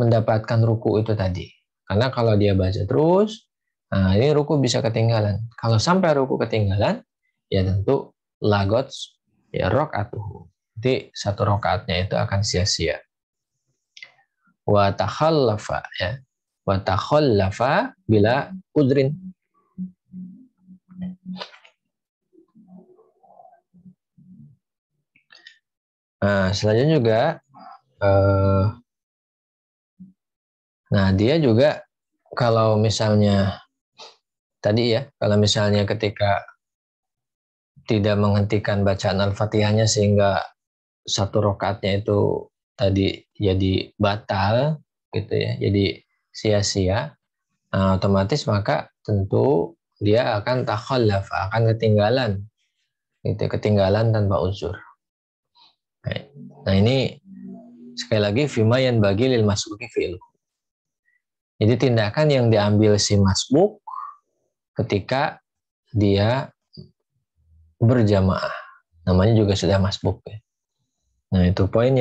mendapatkan ruku itu tadi. Karena kalau dia baca terus, nah ini ruku bisa ketinggalan. Kalau sampai ruku ketinggalan, ya tentu lagot ya rok'atuhu. Jadi 1 rakaatnya itu akan sia-sia. Wa takhallafa ya. Wa takhallafa bila udrin. Nah, selanjutnya juga nah dia juga kalau misalnya tadi ya, kalau misalnya ketika tidak menghentikan bacaan Al-Fatihahnya sehingga 1 rakaatnya itu tadi jadi batal gitu ya, jadi sia-sia, nah, otomatis maka tentu dia akan takhallaf, akan ketinggalan gitu, ketinggalan tanpa uzur. Nah, ini sekali lagi fima yanbaghi lil masbuki fi'lu. Jadi tindakan yang diambil si masbuk ketika dia berjamaah, namanya juga sudah masbuk ya. Nah, itu poin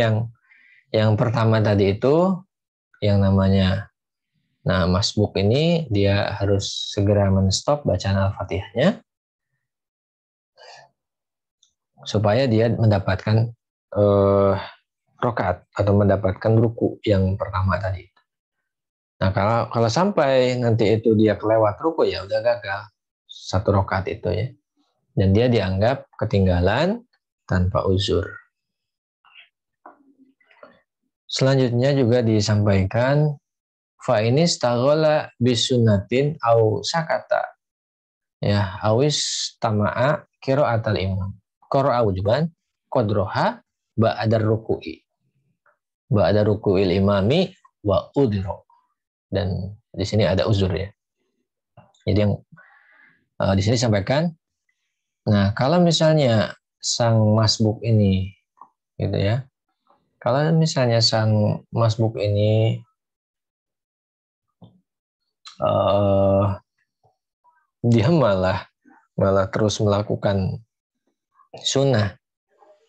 yang pertama tadi itu yang namanya Nah, masbuk ini dia harus segera menstop bacaan Al-Fatihahnya supaya dia mendapatkan rokaat atau mendapatkan ruku yang pertama tadi. Nah, kalau sampai nanti itu dia kelewat ruku, ya udah gagal satu rokaat itu ya. Dan dia dianggap ketinggalan tanpa uzur. Selanjutnya juga disampaikan fa ini staghola bisunatin au sakata, ya awis tama'a qiraatal imam qara'a wujuban qadroha ba'da ruku'il imami wa udhiro. Dan di sini ada uzur ya. Jadi yang di sini disampaikan, nah kalau misalnya sang masbuk ini gitu ya, kalau misalnya sang masbuk ini dia malah terus melakukan sunnah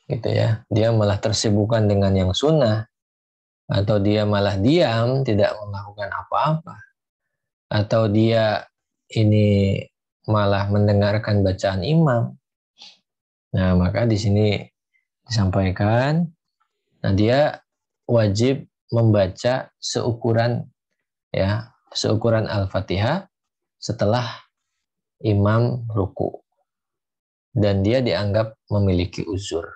gitu ya, dia malah tersibukkan dengan yang sunnah, atau dia malah diam tidak melakukan apa-apa, atau dia ini malah mendengarkan bacaan imam. Nah, maka di sini disampaikan, nah dia wajib membaca seukuran Al-Fatihah setelah imam ruku, dan dia dianggap memiliki uzur.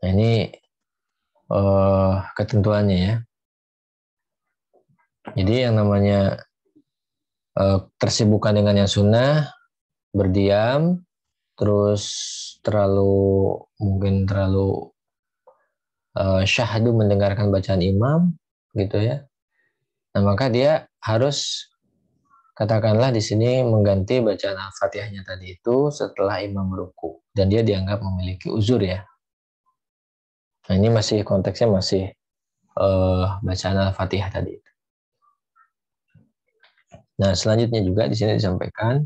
Nah, ini ketentuannya ya. Jadi yang namanya tersibukkan dengan yang sunnah, berdiam, terus mungkin terlalu syahdu mendengarkan bacaan imam gitu ya. Nah, maka dia harus katakanlah di sini mengganti bacaan Al-Fatihahnya tadi itu setelah imam ruku, dan dia dianggap memiliki uzur ya. Nah, ini masih konteksnya masih bacaan Al-Fatihah tadi. Nah, selanjutnya juga di sini disampaikan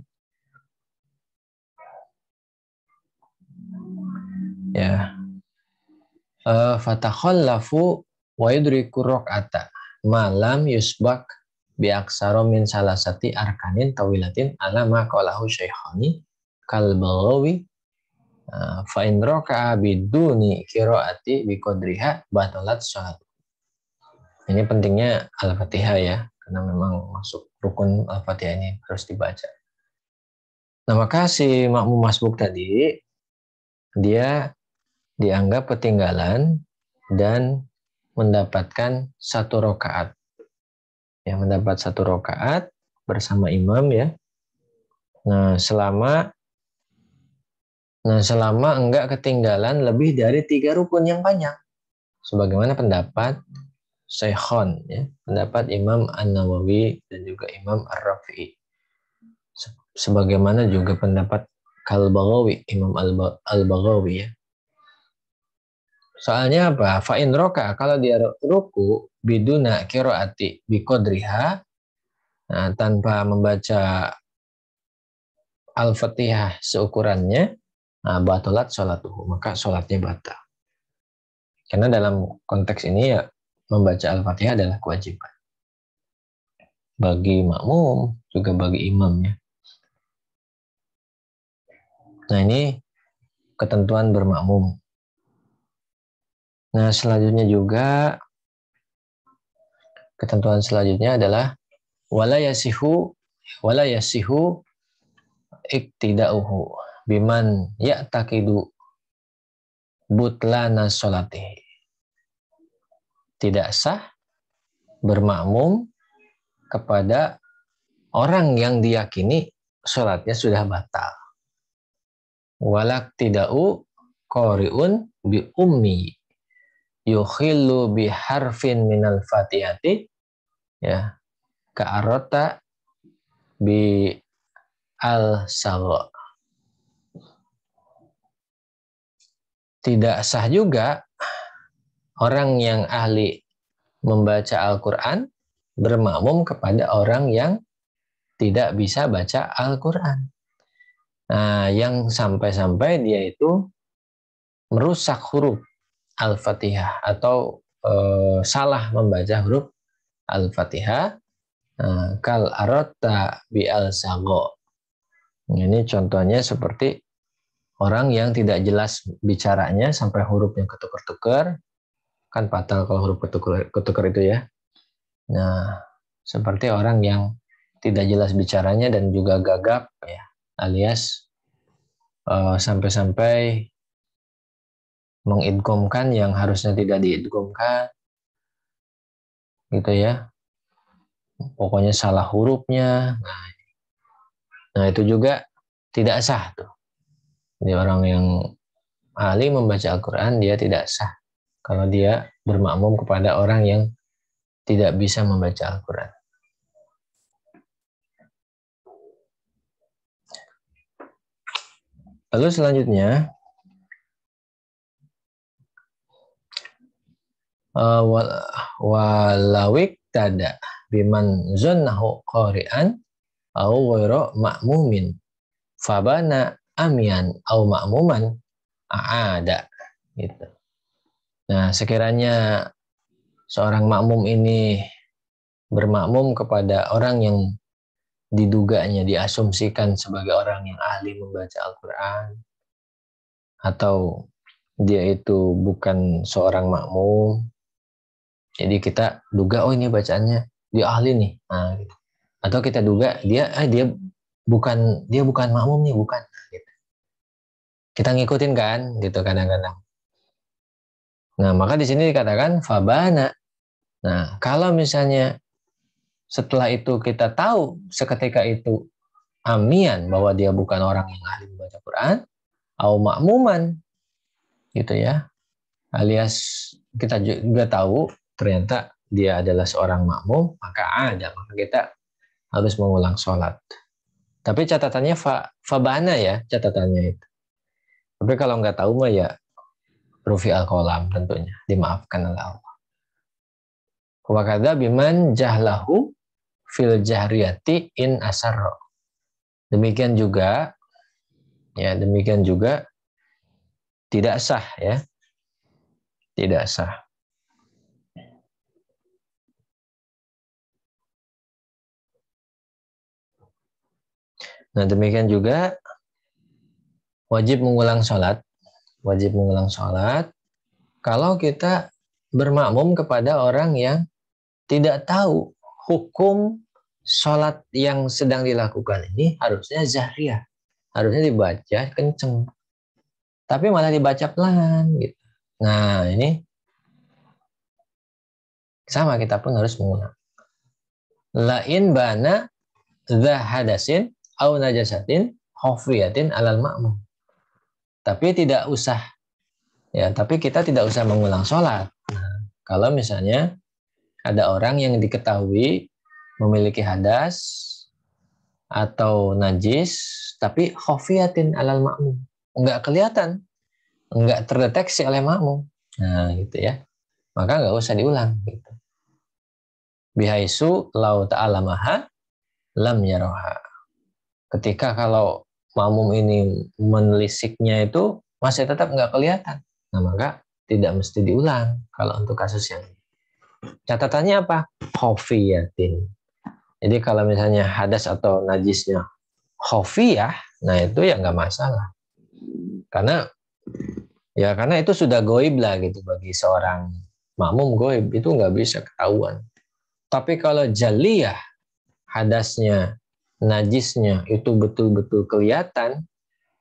ya, fatakhallafu wa yudriku raq'ata malam yusbak bi aksara min salasati arkanin tawilatin ala ma qalahu syaikhani kal baghawi fa in raka'a biduni qiraati bi qadriha batalat shalat. Ini pentingnya Al-Fatihah ya, karena memang masuk rukun Al-Fatihah ini harus dibaca. Nah, maka si makmum masbuk tadi dia dianggap ketinggalan dan mendapatkan satu rokaat. Ya, mendapat satu rokaat bersama imam ya. Nah, selama enggak ketinggalan lebih dari 3 rukun yang panjang. Sebagaimana pendapat Syekhon ya, pendapat Imam An-Nawawi dan juga Imam Ar-Rafi'i. Sebagaimana juga pendapat Al-Baghawi, Imam Al-Baghawi ya. Soalnya apa? Fa'in roka, kalau dia ruku biduna qiraati biqadriha, nah, tanpa membaca Al-Fatihah seukurannya, nah, batalat sholatuhu, maka sholatnya batal. Karena dalam konteks ini ya, membaca Al-Fatihah adalah kewajiban bagi makmum juga bagi imamnya. Nah, ini ketentuan bermakmum. Nah, selanjutnya juga ketentuan selanjutnya adalah wala yasihu iktida'uhu biman ya'taqidu butlana sholatihi. Tidak sah bermakmum kepada orang yang diyakini sholatnya sudah batal. Walak tida'u qari'un bi ummi yukhillu bi harfin minal fatihati ya ka'arota bi al-sagha. Tidak sah juga orang yang ahli membaca Al-Quran bermakmum kepada orang yang tidak bisa baca Al-Quran. Nah, yang sampai-sampai dia itu merusak huruf Al-Fatihah atau salah membaca huruf Al-Fatihah kal arota bi al-sago. Ini contohnya seperti orang yang tidak jelas bicaranya sampai hurufnya ketukar-tukar. Kan fatal kalau huruf ketukar itu ya. Nah, seperti orang yang tidak jelas bicaranya dan juga gagap ya, alias sampai-sampai mengidghamkan yang harusnya tidak diidghamkan gitu ya. Pokoknya salah hurufnya. Nah, itu juga tidak sah tuh. Jadi orang yang ahli membaca Al-Quran dia tidak sah kalau dia bermakmum kepada orang yang tidak bisa membaca Al-Quran. Lalu selanjutnya walawik tada biman zonnahu qari'an au ghairu ma'mumin fabana amian au ma'muman a'ada gitu. Nah, sekiranya seorang makmum ini bermakmum kepada orang yang diduganya, diasumsikan sebagai orang yang ahli membaca Al-Quran, atau dia itu bukan seorang makmum, jadi kita duga, oh ini bacaannya dia ahli nih, nah, gitu. Atau kita duga dia bukan makmum nih, bukan. Gitu. Kita ngikutin kan, gitu kadang-kadang. Nah, maka di sini dikatakan fabana. Nah, kalau misalnya setelah itu kita tahu seketika itu amian bahwa dia bukan orang yang ahli membaca Quran, au makmuman, gitu ya. Alias kita juga tahu ternyata dia adalah seorang makmum, maka kita harus mengulang sholat. Tapi catatannya fabana ya, catatannya itu. Tapi kalau nggak tahu mah ya rufi al-qalam tentunya, dimaafkan oleh Allah. Wa kadza biman jahlahu fil jahriyati in asarro. Demikian juga tidak sah ya. Tidak sah. Nah, demikian juga wajib mengulang sholat. Wajib mengulang sholat kalau kita bermakmum kepada orang yang tidak tahu hukum sholat yang sedang dilakukan ini harusnya zahriyah. Harusnya dibaca kenceng. Tapi malah dibaca pelan gitu. Nah, ini sama, kita pun harus mengulang. Lain bana dha hadasin au najasatin khafiyatin alal ma'mum. Tapi kita tidak usah mengulang sholat. Nah, kalau misalnya ada orang yang diketahui memiliki hadas atau najis, tapi khafiyatin alal ma'mum. Enggak kelihatan, enggak terdeteksi oleh makmum. Nah, gitu ya. Maka enggak usah diulang. Gitu. Bihaisu lau ta'alamaha lam yaroha. Ketika kalau makmum ini menelisiknya itu masih tetap enggak kelihatan. Nah, maka tidak mesti diulang kalau untuk kasus yang ini. Catatannya apa? Khafiyatin. Jadi kalau misalnya hadas atau najisnya khafiyah, nah itu ya nggak masalah. Karena itu sudah goib lah gitu bagi seorang makmum, goib itu nggak bisa ketahuan. Tapi kalau jaliyah, hadasnya, najisnya itu betul-betul kelihatan,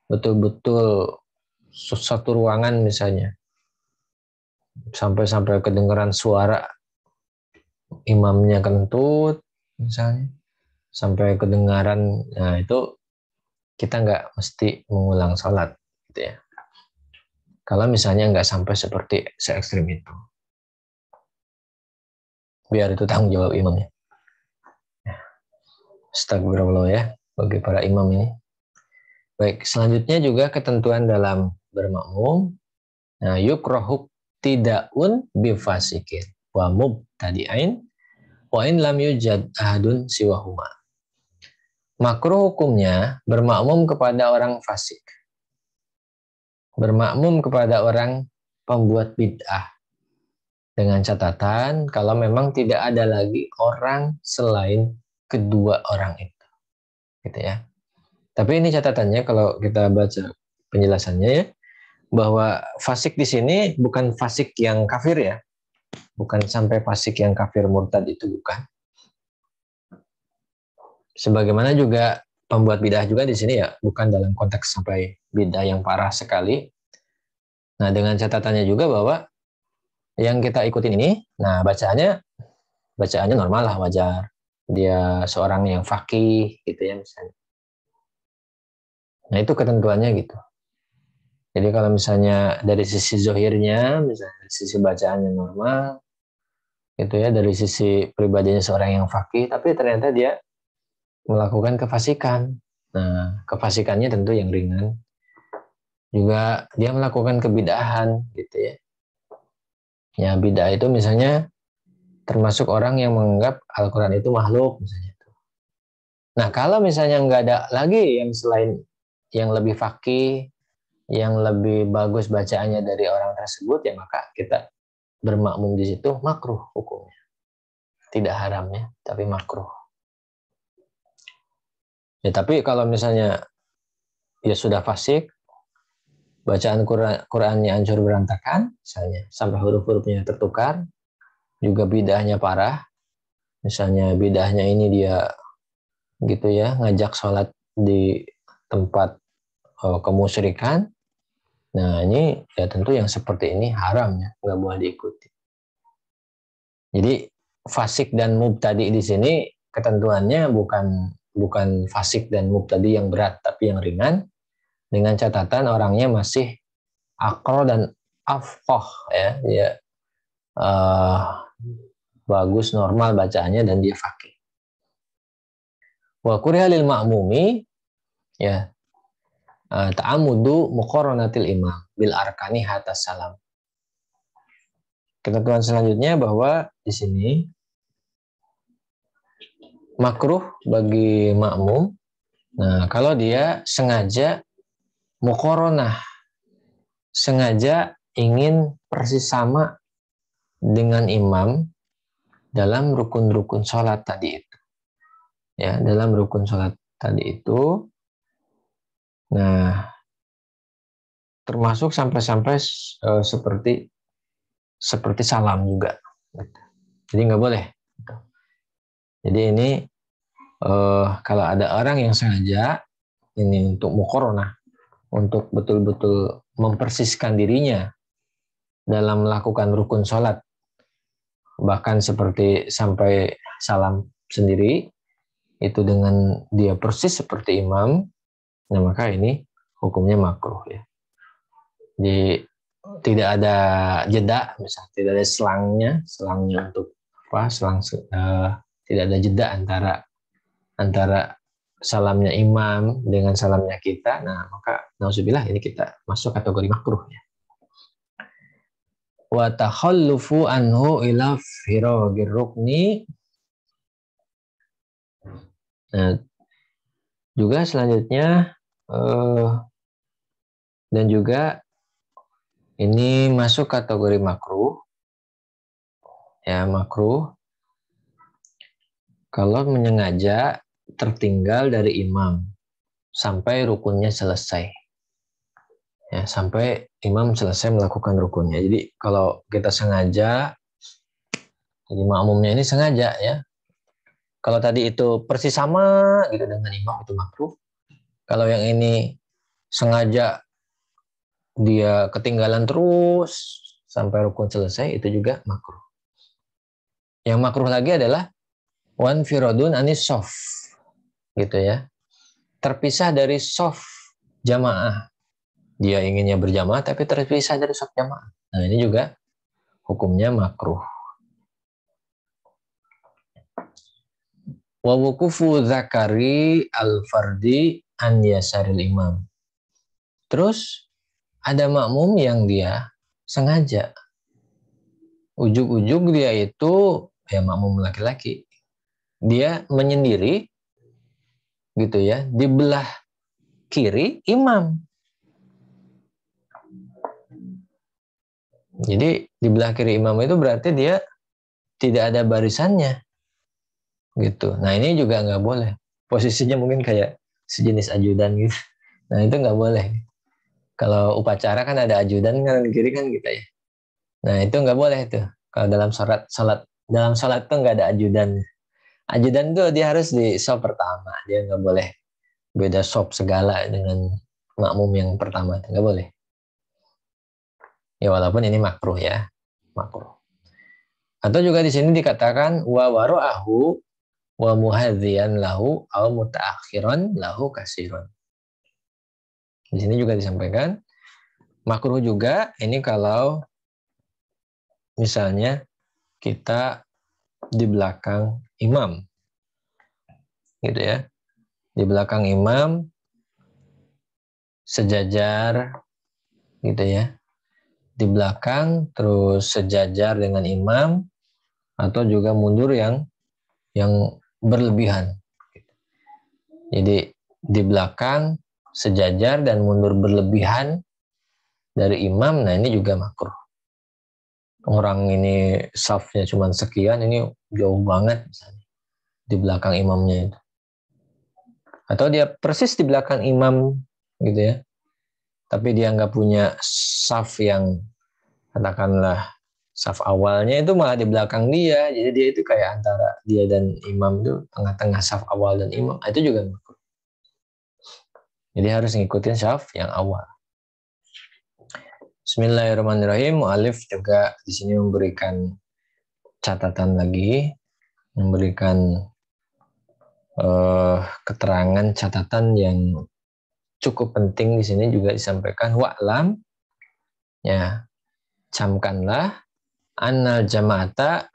betul-betul satu ruangan misalnya, sampai-sampai kedengaran suara imamnya kentut misalnya, sampai kedengaran, nah itu kita nggak mesti mengulang sholat gitu ya. Kalau misalnya nggak sampai seperti se-ekstrim itu. Biar itu tanggung jawab imamnya. Astagfirullah ya bagi para imam ini. Baik, selanjutnya juga ketentuan dalam bermakmum. Nah, yukrohuk tidakun bifasikin wa mubtadi'ain wa in lam yujad ahadun siwahuma. Makruh hukumnya bermakmum kepada orang fasik. Bermakmum kepada orang pembuat bid'ah. Dengan catatan kalau memang tidak ada lagi orang selain kedua orang itu, gitu ya. Tapi ini catatannya kalau kita baca penjelasannya ya, bahwa fasik di sini bukan fasik yang kafir ya, bukan sampai fasik yang kafir murtad, itu bukan. Sebagaimana juga pembuat bidah juga di sini ya, bukan dalam konteks sampai bidah yang parah sekali. Nah, dengan catatannya juga bahwa yang kita ikutin ini, nah bacaannya normal lah, wajar. Dia seorang yang faqih gitu ya misalnya. Nah, itu ketentuannya gitu. Jadi kalau misalnya dari sisi zohirnya, misalnya dari sisi bacaannya normal, gitu ya, dari sisi pribadinya seorang yang faqih, tapi ternyata dia melakukan kefasikan. Nah, kefasikannya tentu yang ringan. Juga dia melakukan kebidahan, gitu ya. Ya, bidah itu misalnya termasuk orang yang menganggap Al-Quran itu makhluk, misalnya. Nah, kalau misalnya nggak ada lagi yang selain yang lebih faqih, yang lebih bagus bacaannya dari orang tersebut, ya maka kita bermakmum di situ makruh hukumnya. Tidak haram ya, tapi makruh. Ya, tapi kalau misalnya ya sudah fasik, bacaan Qurannya hancur berantakan, misalnya sampai huruf-hurufnya tertukar, juga bidahnya parah, misalnya bidahnya ini dia gitu ya, ngajak sholat di tempat kemusyrikan. Nah, ini ya tentu yang seperti ini haram ya, nggak boleh diikuti. Jadi fasik dan mubtadi di sini ketentuannya bukan fasik dan mubtadi yang berat, tapi yang ringan, dengan catatan orangnya masih akro dan afqah ya, dia bagus normal bacaannya dan dia faqih. Wa kuriha lil ma'mumi ya ta'amudu muqaranatil imam bil arkani hatta salam. Ketentuan selanjutnya bahwa di sini makruh bagi makmum. Nah, kalau dia sengaja muqaranah, sengaja ingin persis sama dengan imam dalam rukun-rukun sholat tadi itu. Ya, dalam rukun sholat tadi itu. Nah, termasuk sampai-sampai seperti salam juga. Jadi nggak boleh. Jadi ini kalau ada orang yang sengaja ini untuk muqaranah, untuk betul-betul mempersiskan dirinya dalam melakukan rukun sholat, bahkan seperti sampai salam sendiri, itu dengan dia persis seperti imam, nah maka ini hukumnya makruh ya. Jadi tidak ada jeda, misalnya tidak ada selangnya untuk apa? Tidak ada jeda antara salamnya imam dengan salamnya kita. Nah, maka nauzubillah ini kita masuk kategori makruh ya. Wa takhallufu anhu ila firagir rukni. Nah, juga selanjutnya dan juga ini masuk kategori makruh. Ya, makruh kalau menyengaja tertinggal dari imam sampai rukunnya selesai. Ya, sampai imam selesai melakukan rukunnya. Jadi kalau kita sengaja, jadi makmumnya ini sengaja ya. Kalau tadi itu persis sama gitu dengan imam, itu makruh. Kalau yang ini sengaja dia ketinggalan terus sampai rukun selesai, itu juga makruh. Yang makruh lagi adalah wan firodun anis sof, gitu ya, terpisah dari sof jamaah. Dia inginnya berjamaah tapi terpisah dari sof jamaah. Nah, ini juga hukumnya makruh. Wa wukufu zakari al-fardi an yasaril imam. Terus ada makmum yang dia sengaja ujug-ujug dia itu ya makmum laki-laki, dia menyendiri gitu ya di belah kiri imam. Jadi di belah kiri imam itu berarti dia tidak ada barisannya gitu. Nah ini juga nggak boleh. Posisinya mungkin kayak sejenis ajudan gitu. Nah itu nggak boleh. Kalau upacara kan ada ajudan kanan kiri kan gitu ya. Nah itu nggak boleh tuh. Kalau dalam dalam salat tuh nggak ada ajudan. Ajudan tuh dia harus di sop pertama. Dia nggak boleh beda sop segala dengan makmum yang pertama. Nggak boleh. Ya walaupun ini makruh ya, makruh. Atau juga di sini dikatakan wa waro'ahu wa muhadzian lahu au mutaakhiran lahu kasirun. Di sini juga disampaikan makruh juga ini kalau misalnya kita di belakang imam gitu ya. Di belakang imam sejajar gitu ya. Di belakang terus sejajar dengan imam atau juga mundur yang berlebihan. Jadi di belakang sejajar dan mundur berlebihan dari imam, nah ini juga makruh. Orang ini safnya cuma sekian, ini jauh banget misalnya di belakang imamnya itu. Atau dia persis di belakang imam gitu ya, tapi dia nggak punya saf yang katakanlah saf awalnya itu malah di belakang dia, jadi dia itu kayak antara dia dan imam itu tengah-tengah saf awal dan imam, itu juga makruh. Jadi harus ngikutin saf yang awal. Bismillahirrahmanirrahim. Mu'alif juga di sini memberikan catatan lagi, memberikan keterangan catatan yang cukup penting di sini juga disampaikan wa'lam ya, camkanlah annal jama'ata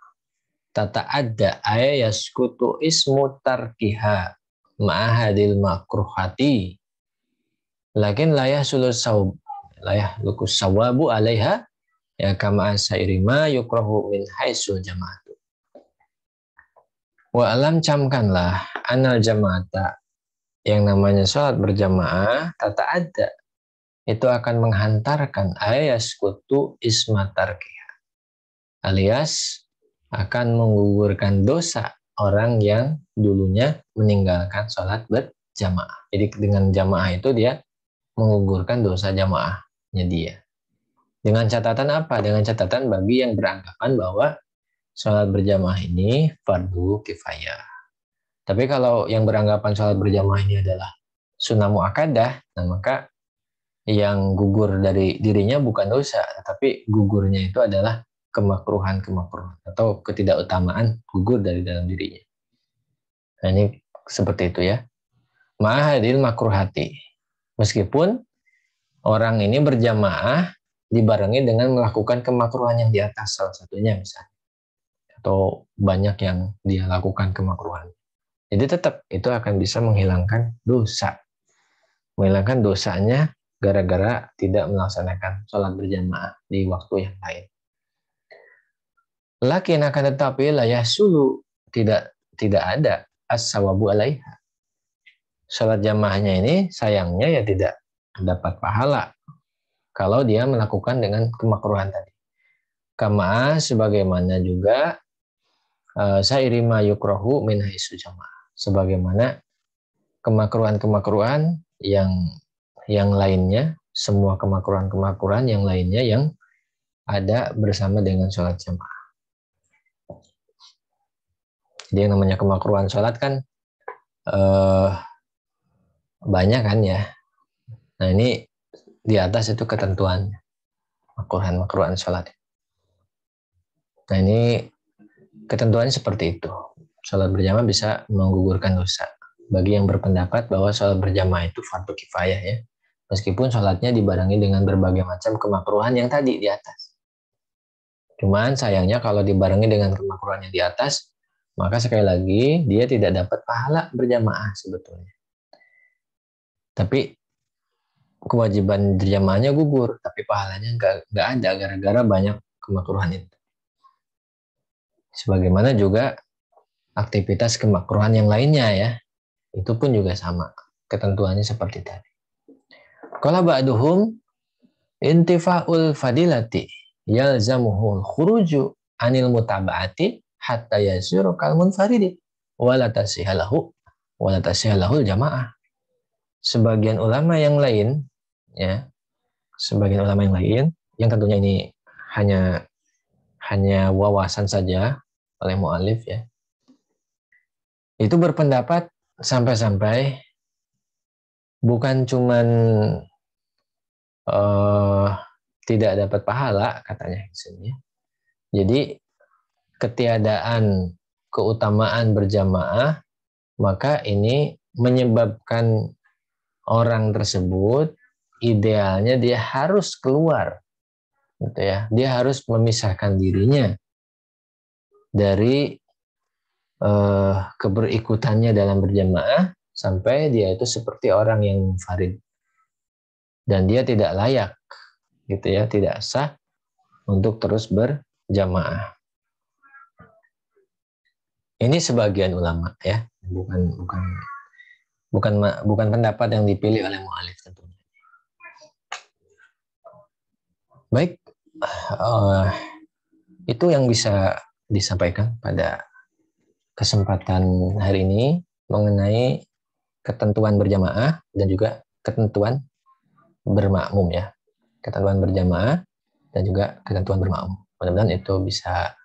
tata'adda ay yaskutu ismu tarkiha ma'ahadil makruhati lakin layah sulus sawb layah lukus sawabu alaiha ya kama asairima yukrahu min haisul jama'atu. Wa alam camkanlah anal jama'ata yang namanya sholat berjamaah tata ada itu akan menghantarkan ayas kutu ismatarkiha alias akan menggugurkan dosa orang yang dulunya meninggalkan sholat berjamaah. Jadi dengan jamaah itu dia menggugurkan dosa jamaahnya dia. Dengan catatan apa? Dengan catatan bagi yang beranggapan bahwa sholat berjamaah ini fardu kifayah. Tapi kalau yang beranggapan sholat berjamaah ini adalah sunnah muakkadah, nah maka yang gugur dari dirinya bukan dosa, tetapi gugurnya itu adalah kemakruhan atau ketidakutamaan gugur dari dalam dirinya. Nah ini seperti itu ya. Ma'ahadil makruhati. Meskipun orang ini berjamaah dibarengi dengan melakukan kemakruhan yang di atas salah satunya misalnya. Atau banyak yang dia lakukan kemakruhan. Jadi tetap itu akan bisa menghilangkan dosa. Menghilangkan dosanya gara-gara tidak melaksanakan sholat berjamaah di waktu yang lain. Lakin akan tetapi layah sulu tidak ada as-sawabu alaiha. Sholat jamaahnya ini sayangnya ya tidak dapat pahala kalau dia melakukan dengan kemakruhan tadi. Kama sebagaimana juga sairima yukrahu min haisu jamaah. Sebagaimana kemakruhan yang lainnya, semua kemakruhan yang lainnya yang ada bersama dengan sholat jamaah. Jadi yang namanya kemakruhan sholat kan banyak kan ya. Nah ini di atas itu ketentuan makruhan sholat. Nah ini ketentuannya seperti itu. Sholat berjamaah bisa menggugurkan dosa. Bagi yang berpendapat bahwa sholat berjamaah itu fardu kifayah ya. Meskipun sholatnya dibarengi dengan berbagai macam kemakruhan yang tadi di atas. Cuman sayangnya kalau dibarengi dengan kemakruhan yang di atas, maka sekali lagi dia tidak dapat pahala berjamaah sebetulnya. Tapi kewajiban berjamaahnya gugur, tapi pahalanya nggak ada gara-gara banyak kemakruhan itu. Sebagaimana juga aktivitas kemakruhan yang lainnya ya, itu pun juga sama. Ketentuannya seperti tadi. Qala ba'duhum intifa'ul fadilati yalzamuhul khuruju anil mutaba'ati hatta yasiru kal munfaridi wala tasihalahu wala tasihalahul jamaah. Sebagian ulama yang lain, ya, sebagian ulama yang lain, yang tentunya ini hanya wawasan saja oleh mu'alif, ya, itu berpendapat sampai-sampai bukan cuman tidak dapat pahala, katanya di sini. Jadi ketiadaan keutamaan berjamaah, maka ini menyebabkan orang tersebut idealnya dia harus keluar, gitu ya. Dia harus memisahkan dirinya dari keberikutannya dalam berjamaah sampai dia itu seperti orang yang munfarid dan dia tidak layak, gitu ya, tidak sah untuk terus berjamaah. Ini sebagian ulama, ya, bukan pendapat yang dipilih oleh mu'alif tentunya. Baik, itu yang bisa disampaikan pada kesempatan hari ini mengenai ketentuan berjamaah dan juga ketentuan bermakmum, ya. Ketentuan berjamaah dan juga ketentuan bermakmum. Mudah-mudahan itu bisa